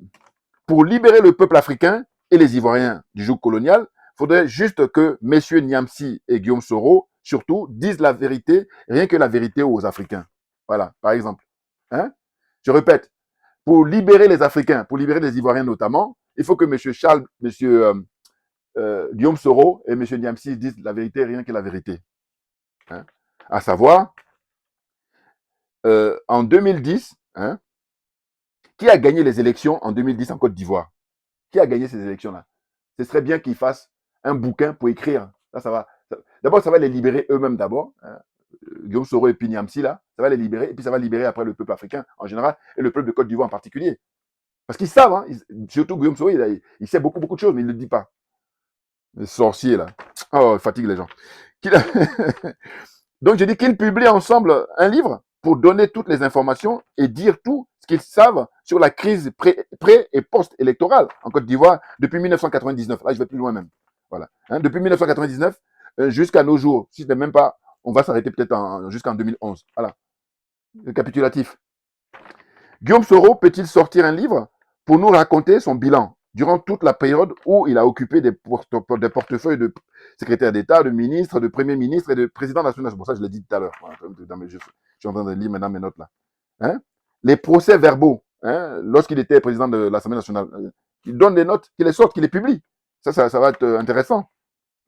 pour libérer le peuple africain et les Ivoiriens du joug colonial, il faudrait juste que messieurs Niamsi et Guillaume Soro, surtout, disent la vérité, rien que la vérité aux Africains. Voilà, par exemple. Hein? Je répète, pour libérer les Africains, pour libérer les Ivoiriens notamment, il faut que Guillaume Soro et M. Niamsi disent la vérité, rien que la vérité. Hein? À savoir, en 2010, hein, qui a gagné les élections en 2010 en Côte d'Ivoire? Qui a gagné ces élections-là? Ce serait bien qu'ils fassent un bouquin pour écrire. Là, ça va. D'abord, ça va les libérer eux-mêmes d'abord. Hein. Guillaume Soro et puis Niamsi, là, ça va les libérer. Et puis, ça va libérer après le peuple africain en général et le peuple de Côte d'Ivoire en particulier. Parce qu'ils savent, hein, surtout Guillaume Soro, il sait beaucoup de choses, mais il ne le dit pas. Les sorciers, là. Oh, il fatigue les gens. Donc, je dis qu'ils publient ensemble un livre pour donner toutes les informations et dire tout ce qu'ils savent sur la crise pré- et post-électorale en Côte d'Ivoire depuis 1999. Là, je vais plus loin même. Voilà. Hein, depuis 1999 jusqu'à nos jours. Si ce n'est même pas, on va s'arrêter peut-être jusqu'en 2011. Voilà. Récapitulatif. Guillaume Soro peut-il sortir un livre pour nous raconter son bilan durant toute la période où il a occupé des portefeuilles de secrétaire d'État, de ministre, de premier ministre et de président national? C'est pour ça que je l'ai dit tout à l'heure. Voilà, je suis en train de lire maintenant mes notes là. Hein? Les procès verbaux, hein, lorsqu'il était président de l'Assemblée nationale, il donne des notes, qu'il les sorte, qu'il les publie. Ça va être intéressant,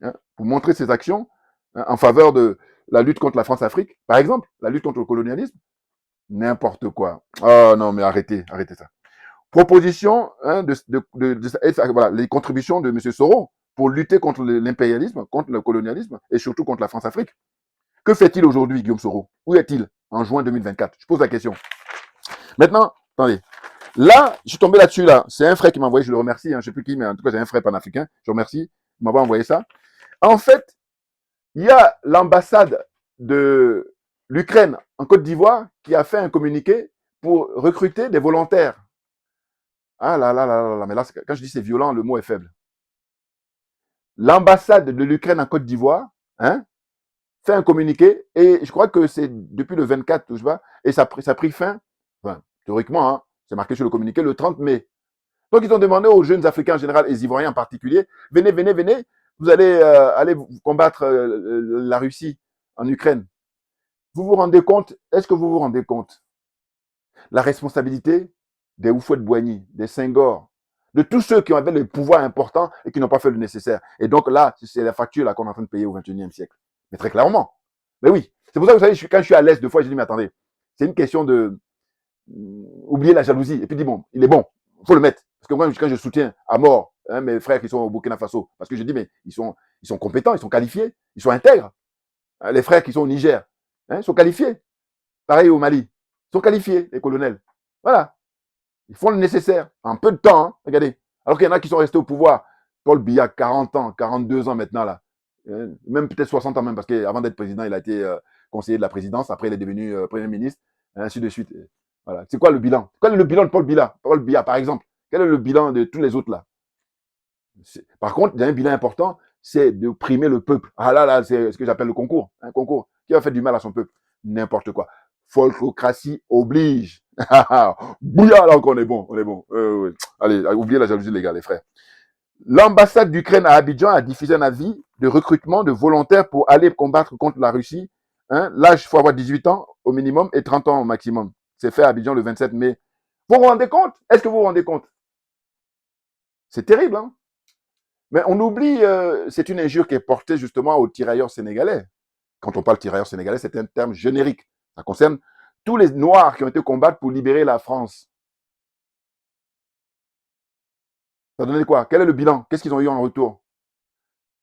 hein, pour montrer ses actions, hein, en faveur de la lutte contre la France-Afrique, par exemple, la lutte contre le colonialisme. N'importe quoi. Oh non, mais arrêtez ça. Proposition, hein, voilà, les contributions de M. Soro pour lutter contre l'impérialisme, contre le colonialisme et surtout contre la France-Afrique. Que fait-il aujourd'hui, Guillaume Soro? Où est-il en juin 2024? Je pose la question. Maintenant, attendez. Là, je suis tombé là-dessus, là. C'est un frère qui m'a envoyé, je le remercie, hein, je ne sais plus qui, mais en tout cas, c'est un frère panafricain. Je remercie. Il m'a envoyé ça. En fait, il y a l'ambassade de l'Ukraine en Côte d'Ivoire qui a fait un communiqué pour recruter des volontaires. Ah là là là là là, mais là, quand je dis c'est violent, le mot est faible. L'ambassade de l'Ukraine en Côte d'Ivoire, hein, fait un communiqué et je crois que c'est depuis le 24, je sais pas, et ça a pris fin, enfin, théoriquement, hein, c'est marqué sur le communiqué, le 30 mai. Donc, ils ont demandé aux jeunes Africains en général et les Ivoiriens en particulier, venez, venez, venez, vous allez aller combattre la Russie en Ukraine. Vous vous rendez compte, est-ce que vous vous rendez compte la responsabilité des Houphouët-Boigny, des Senghor, de tous ceux qui avaient le pouvoir important et qui n'ont pas fait le nécessaire. Et donc là, c'est la facture là qu'on est en train de payer au XXIe siècle. Mais très clairement. Mais oui, c'est pour ça que vous savez, quand je suis à l'aise, deux fois, j'ai dit, mais attendez, c'est une question de oublier la jalousie. Et puis dit, bon, il est bon, il faut le mettre. Parce que moi, quand je soutiens à mort hein, mes frères qui sont au Burkina Faso, parce que je dis, mais ils sont compétents, ils sont qualifiés, ils sont intègres. Les frères qui sont au Niger, hein, sont qualifiés. Pareil au Mali, ils sont qualifiés, les colonels. Voilà. Ils font le nécessaire en peu de temps. Hein, regardez. Alors qu'il y en a qui sont restés au pouvoir. Paul Biya, 40 ans, 42 ans maintenant, là. Même peut-être 60 ans même, parce qu'avant d'être président, il a été conseiller de la présidence. Après, il est devenu Premier ministre, ainsi de suite. Voilà. C'est quoi le bilan? Quel est le bilan de Paul Biya, par exemple? Quel est le bilan de tous les autres, là? Par contre, il y a un bilan important, c'est de primer le peuple. Ah là, c'est ce que j'appelle le concours. Un concours qui a fait du mal à son peuple. N'importe quoi. Folklocratie oblige. Bouillard, là qu'on est bon, on est bon. Allez, oubliez la jalousie, les gars, les frères. L'ambassade d'Ukraine à Abidjan a diffusé un avis de recrutement de volontaires pour aller combattre contre la Russie. Hein? L'âge, il faut avoir 18 ans au minimum et 30 ans au maximum. C'est fait à Abidjan le 27 mai. Vous vous rendez compte? Est-ce que vous vous rendez compte? C'est terrible, hein? Mais on oublie, c'est une injure qui est portée justement aux tirailleurs sénégalais. Quand on parle tirailleurs sénégalais, c'est un terme générique. Ça concerne tous les Noirs qui ont été combattre pour libérer la France. Ça a donné quoi? Quel est le bilan? Qu'est-ce qu'ils ont eu en retour?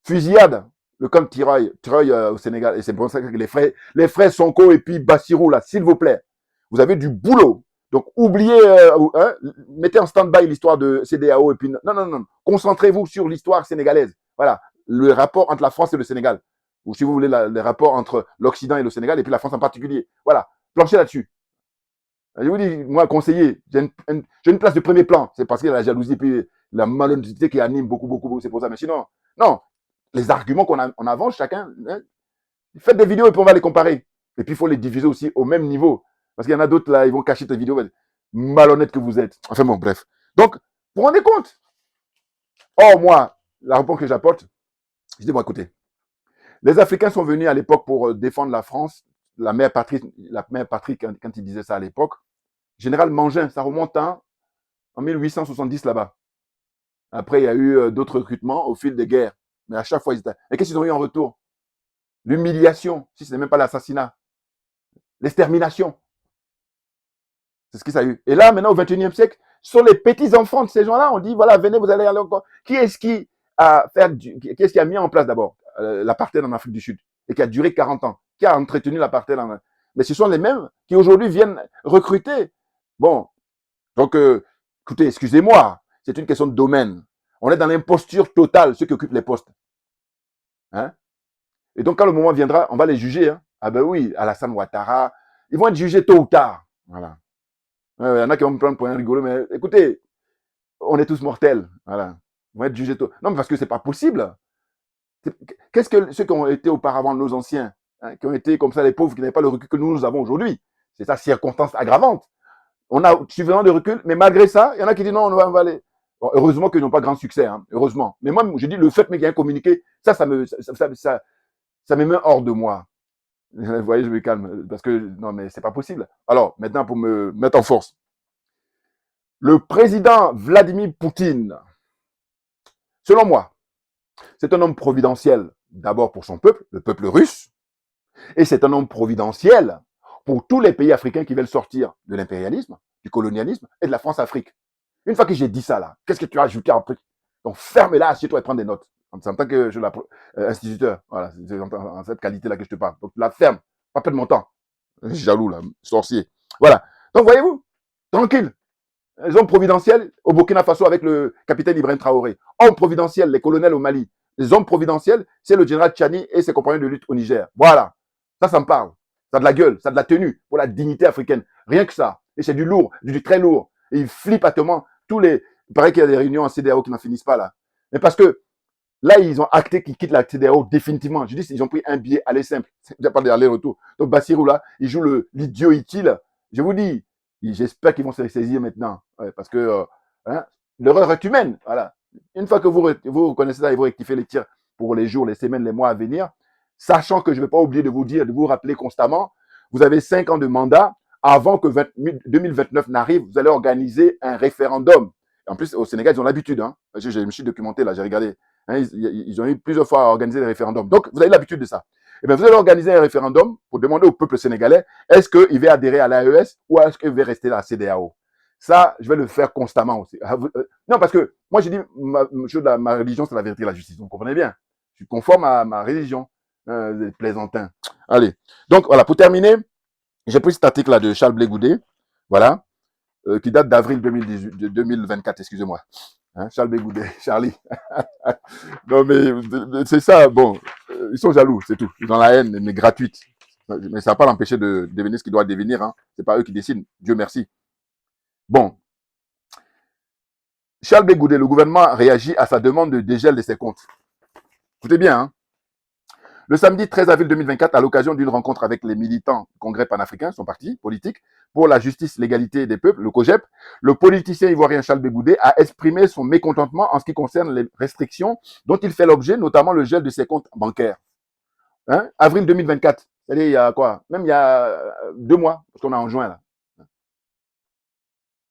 Fusillade, le camp de Tireuil au Sénégal. Et c'est pour ça que les frères Sonko et puis Bassirou, là, s'il vous plaît, vous avez du boulot. Donc, oubliez, mettez en stand-by l'histoire de CEDEAO et puis non. Concentrez-vous sur l'histoire sénégalaise. Voilà, le rapport entre la France et le Sénégal. Ou si vous voulez, les rapports entre l'Occident et le Sénégal et puis la France en particulier. Voilà, planchez là-dessus. Je vous dis, moi, conseiller, j'ai une place de premier plan. C'est parce qu'il y a la jalousie et puis la malhonnêteté qui anime beaucoup. C'est pour ça. Mais sinon, non. Les arguments qu'on avance, chacun, hein, faites des vidéos et puis on va les comparer. Et puis, il faut les diffuser aussi au même niveau. Parce qu'il y en a d'autres, là, ils vont cacher tes vidéos. Malhonnête que vous êtes. Enfin bon, bref. Donc, vous vous rendez compte? Or, moi, la réponse que j'apporte, je dis, bon, écoutez, les Africains sont venus à l'époque pour défendre la France, la mère patrie quand il disait ça à l'époque. Général Mangin, ça remonte en 1870 là-bas. Après, il y a eu d'autres recrutements au fil des guerres. Mais à chaque fois, ils étaient. Et qu'est-ce qu'ils ont eu en retour? L'humiliation, si ce n'est même pas l'assassinat. L'extermination. C'est ce que ça a eu. Et là, maintenant, au XXIe siècle, ce sont les petits-enfants de ces gens-là. On dit, voilà, venez, vous allez aller encore. Qui est-ce qui a mis en place d'abord l'apartheid en Afrique du Sud et qui a duré 40 ans? Qui a entretenu l'apartheid en... Mais ce sont les mêmes qui aujourd'hui viennent recruter. Bon, donc, écoutez, excusez-moi, c'est une question de domaine. On est dans l'imposture totale, ceux qui occupent les postes. Hein? Et donc, quand le moment viendra, on va les juger. Hein? Ah ben oui, Alassane Ouattara, ils vont être jugés tôt ou tard. Voilà. Il y en a qui vont me prendre pour un rigolo, mais écoutez, on est tous mortels. Voilà. Ils vont être jugés tôt. Non, mais parce que c'est pas possible. Qu'est-ce que ceux qui ont été auparavant nos anciens, hein, qui ont été comme ça, les pauvres, qui n'avaient pas le recul que nous avons aujourd'hui? C'est sa circonstance aggravante. On a suffisamment de recul, mais malgré ça, il y en a qui disent non, on va aller. Bon, heureusement qu'ils n'ont pas grand succès, hein, heureusement. Mais moi, je dis le fait qu'il y ait un communiqué, ça me met hors de moi. Vous voyez, je me calme, parce que non, mais c'est pas possible. Alors, maintenant, pour me mettre en force. Le président Vladimir Poutine, selon moi, c'est un homme providentiel, d'abord pour son peuple, le peuple russe, et c'est un homme providentiel pour tous les pays africains qui veulent sortir de l'impérialisme, du colonialisme et de la France-Afrique. Une fois que j'ai dit ça, là, qu'est-ce que tu as ajouté après? Donc, ferme-la, assieds-toi et prends des notes. En tant que instituteur. Voilà, c'est en cette qualité-là que je te parle. Donc, la ferme, pas perdre mon temps. Jaloux, là, sorcier. Voilà. Donc, voyez-vous, tranquille. Les hommes providentiels au Burkina Faso avec le capitaine Ibrahim Traoré. Hommes providentiels, les colonels au Mali. Les hommes providentiels, c'est le général Tchani et ses compagnons de lutte au Niger. Voilà. Ça me parle. Ça a de la gueule, ça a de la tenue pour la dignité africaine. Rien que ça. Et c'est du lourd, du très lourd. Et ils flippent à tellement tous les. Il paraît qu'il y a des réunions en CDAO qui n'en finissent pas là. Mais parce que là, ils ont acté qu'ils quittent la CDAO définitivement. Je dis, ils ont pris un billet aller simple. Il n'y a pas d'aller-retour. Donc, Bassirou, là, il joue l'idiot utile. Je vous dis, j'espère qu'ils vont se saisir maintenant. Ouais, parce que hein, l'erreur est humaine. Voilà. Une fois que vous reconnaissez ça et vous rectifiez les tirs pour les jours, les semaines, les mois à venir, sachant que je ne vais pas oublier de vous dire, de vous rappeler constamment, vous avez 5 ans de mandat. Avant que 2029 n'arrive, vous allez organiser un référendum. En plus, au Sénégal, ils ont l'habitude. Hein. Je me suis documenté là, j'ai regardé. Hein, ils ont eu plusieurs fois à organiser des référendums. Donc, vous avez l'habitude de ça. Eh bien, vous allez organiser un référendum pour demander au peuple sénégalais est-ce qu'il va adhérer à l'AES ou est-ce qu'il va rester à la CDAO. Ça, je vais le faire constamment aussi. Non, parce que moi, j'ai dit ma religion, c'est la vérité et la justice. Vous comprenez bien. Je suis conforme à ma religion. Des plaisantins. Allez. Donc, voilà, pour terminer, j'ai pris cet article-là de Charles Blé Goudé, voilà, qui date d'avril 2024, excusez-moi. Hein, Charles Blé Goudé, Charlie. Non, mais c'est ça, bon, ils sont jaloux, c'est tout. Ils ont la haine, mais gratuite. Mais ça ne va pas l'empêcher de devenir ce qu'il doit devenir. Hein. Ce n'est pas eux qui décident, Dieu merci. Bon. Charles Blé Goudé, le gouvernement réagit à sa demande de dégel de ses comptes. Écoutez bien, hein. Le samedi 13 avril 2024, à l'occasion d'une rencontre avec les militants du Congrès panafricain, son parti politique, pour la justice, l'égalité des peuples, le COJEP, le politicien ivoirien Charles Blé Goudé a exprimé son mécontentement en ce qui concerne les restrictions dont il fait l'objet, notamment le gel de ses comptes bancaires. Hein? Avril 2024, c'est-à-dire il y a quoi? Même il y a 2 mois, parce qu'on est en juin là.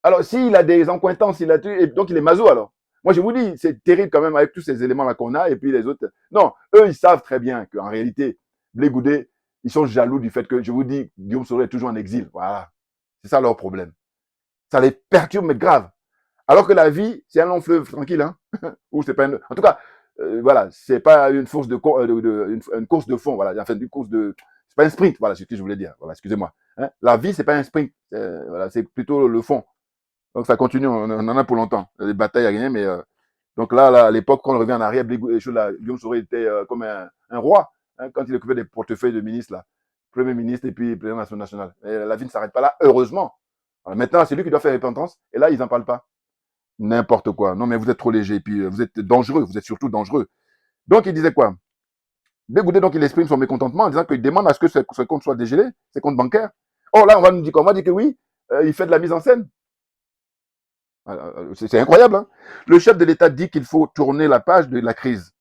Alors, s'il a des accointances, donc il est maso alors. Moi, je vous dis, c'est terrible quand même avec tous ces éléments-là qu'on a et puis les autres. Non, eux, ils savent très bien qu'en réalité, Blé Goudé, ils sont jaloux du fait que, je vous dis, Guillaume Soro est toujours en exil. Voilà. C'est ça leur problème. Ça les perturbe, mais grave. Alors que la vie, c'est un long fleuve tranquille, hein. Ou c'est pas en tout cas, voilà, c'est pas une course une course de fond, voilà. Enfin, une course de. C'est pas un sprint, voilà, c'est ce que je voulais dire. Voilà, excusez-moi. Hein? La vie, c'est pas un sprint. Voilà, c'est plutôt le fond. Donc ça continue, on en a pour longtemps. Les batailles à gagner, mais donc là, à l'époque, quand on revient en arrière, Guillaume Soro était comme un roi hein, quand il occupait des portefeuilles de ministre, là, Premier ministre et puis président national. Et la vie ne s'arrête pas là, heureusement. Alors maintenant, c'est lui qui doit faire repentance, et là, ils n'en parlent pas. N'importe quoi. Non, mais vous êtes trop léger, et puis vous êtes dangereux, vous êtes surtout dangereux. Donc, il disait quoi? Blé Goudé, donc, il exprime son mécontentement en disant qu'il demande à ce que ce compte soit dégelé, ses comptes bancaires. Oh, là, on va nous dire quoi? On va dire que oui, il fait de la mise en scène. C'est incroyable. Hein. Le chef de l'État dit qu'il faut tourner la page de la crise.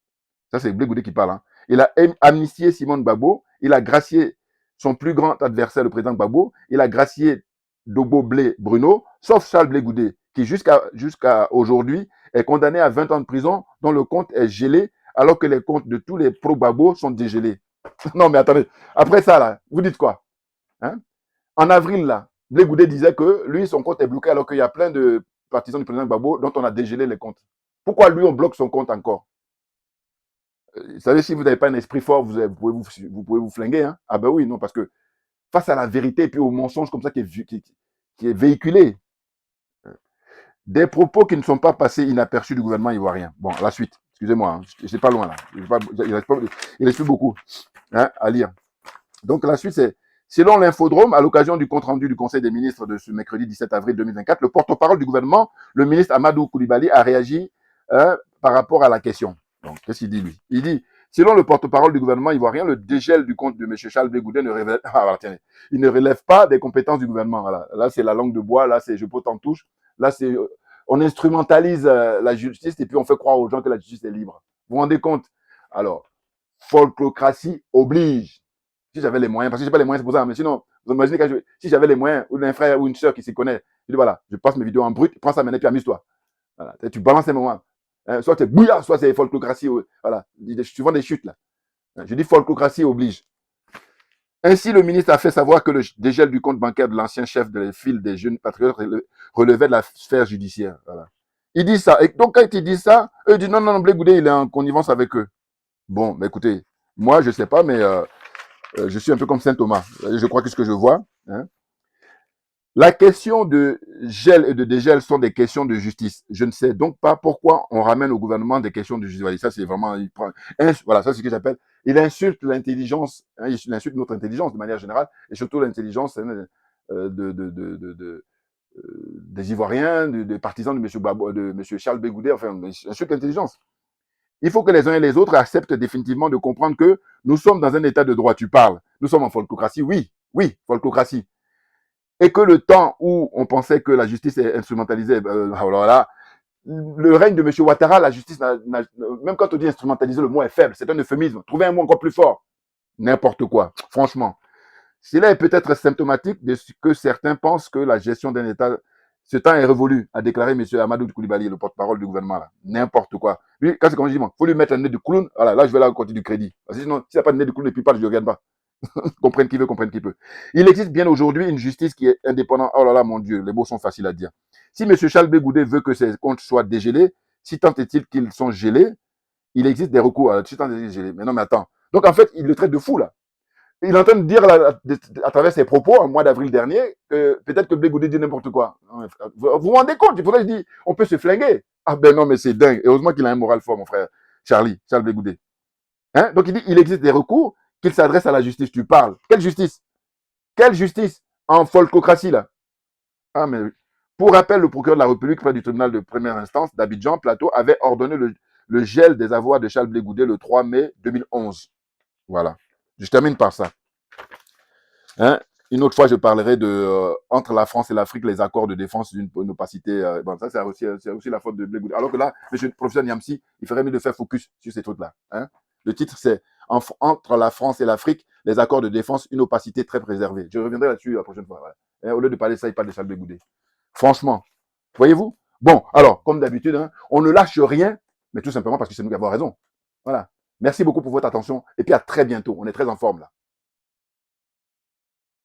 Ça, c'est Blé Goudé qui parle. Hein. Il a amnistié Simone Gbagbo. Il a gracié son plus grand adversaire, le président Gbagbo. Il a gracié Dobo Blé Bruno, sauf Charles Blé Goudé, qui jusqu'à aujourd'hui est condamné à 20 ans de prison, dont le compte est gelé, alors que les comptes de tous les pro-Gbagbo sont dégelés. Non, mais attendez. Après ça, là, vous dites quoi hein? En avril, là, Blé Goudé disait que lui, son compte est bloqué, alors qu'il y a plein de partisans du président Gbagbo dont on a dégelé les comptes. Pourquoi lui, on bloque son compte encore? Vous savez, si vous n'avez pas un esprit fort, vous pouvez vous flinguer. Hein? Ah ben oui, non, parce que face à la vérité et puis au mensonge comme ça qui est véhiculé, des propos qui ne sont pas passés inaperçus du gouvernement ivoirien. Bon, la suite, excusez-moi, hein, je n'ai pas loin là. Il reste plus beaucoup hein, à lire. Donc la suite, c'est selon l'infodrome, à l'occasion du compte-rendu du Conseil des ministres de ce mercredi 17 avril 2024, le porte-parole du gouvernement, le ministre Amadou Koulibaly, a réagi par rapport à la question. Donc, qu'est-ce qu'il dit, lui? Il dit, selon le porte-parole du gouvernement ivoirien, le dégel du compte de M. Charles Blé Goudé il ne relève pas des compétences du gouvernement. Voilà. Là, c'est la langue de bois, là, c'est je pote en touche. Là, c'est on instrumentalise la justice et puis on fait croire aux gens que la justice est libre. Vous vous rendez compte? Alors, folklocratie oblige. Si j'avais les moyens, parce que je n'ai pas les moyens, c'est pour ça, mais sinon, vous imaginez que si j'avais les moyens, ou un frère ou une soeur qui s'y connaît, je dis voilà, je passe mes vidéos en brut, prends ça maintenant, puis amuse-toi. Voilà. Tu balances les moments. Hein, soit c'est bouillard, soit c'est folklocratie. Voilà. Suivant des chutes, là. Je dis folklocratie oblige. Ainsi, le ministre a fait savoir que le dégel du compte bancaire de l'ancien chef de la file des jeunes patriotes relevait de la sphère judiciaire. Voilà. Il dit ça. Et donc, quand il dit ça, eux disent non, non, non, Blé Goudé, il est en connivence avec eux. Bon, bah, écoutez, moi, je sais pas, mais je suis un peu comme Saint Thomas. Je crois que ce que je vois. Hein. La question de gel et de dégel sont des questions de justice. Je ne sais donc pas pourquoi on ramène au gouvernement des questions de justice. Ça, c'est vraiment... Voilà, ça, c'est ce que j'appelle... Il insulte l'intelligence, hein, il insulte notre intelligence de manière générale, et surtout l'intelligence hein, des Ivoiriens, des partisans de M. Charles Bégoudé, enfin, il insulte l'intelligence. Il faut que les uns et les autres acceptent définitivement de comprendre que nous sommes dans un état de droit. Tu parles. Nous sommes en folklocratie. Oui, oui, folklocratie. Et que le temps où on pensait que la justice est instrumentalisée, alors là, le règne de M. Ouattara, la justice, même quand on dit instrumentaliser, le mot est faible. C'est un euphémisme. Trouvez un mot encore plus fort. N'importe quoi. Franchement. Cela est peut-être symptomatique de ce que certains pensent que la gestion d'un État, ce temps est révolu, a déclaré M. Amadou Koulibaly, le porte-parole du gouvernement. Là. N'importe quoi. Lui, quand c'est comme je dis, il faut lui mettre un nez de clown. Voilà, là, je vais là côté du crédit. Parce que sinon, s'il n'y a pas de nez de clown et puis pas, je ne regarde pas. Comprenne qui veut, comprenne qui peut. Il existe bien aujourd'hui une justice qui est indépendante. Oh là là, mon Dieu, les mots sont faciles à dire. Si M. Charles Bégoudé veut que ses comptes soient dégélés, si tant est-il qu'ils sont gelés, il existe des recours. Si tant est-il gelés. Mais non, mais attends. Donc en fait, il le traite de fou là. Il est en train de dire à travers ses propos en mois d'avril dernier que peut-être que Bégoudé dit n'importe quoi. Vous vous rendez compte? Il faudrait que je dise, on peut se flinguer. Ah ben non, mais c'est dingue. Et heureusement qu'il a un moral fort, mon frère Charles Bégoudé. Hein? Donc il dit, il existe des recours qu'il s'adresse à la justice. Tu parles. Quelle justice? Quelle justice? En folklocratie, là. Ah, mais oui. Pour rappel, le procureur de la République près du tribunal de première instance d'Abidjan, Plateau, avait ordonné le gel des avoirs de Charles Bégoudé le 3 mai 2011. Voilà. Je termine par ça. Hein? Une autre fois, je parlerai de entre la France et l'Afrique, les accords de défense d'une opacité. Bon, ça, c'est aussi la faute de Blé Goudé. Alors que là, monsieur le professeur Niamsi, il ferait mieux de faire focus sur ces trucs-là. Hein? Le titre, c'est entre la France et l'Afrique, les accords de défense, une opacité très préservée. Je reviendrai là-dessus la prochaine fois. Voilà. Hein? Au lieu de parler de ça, il parle de Charles Blé Goudé. Franchement, voyez-vous? Bon, alors, comme d'habitude, hein, on ne lâche rien, mais tout simplement parce que c'est nous qui avons raison. Voilà. Merci beaucoup pour votre attention et puis à très bientôt. On est très en forme là.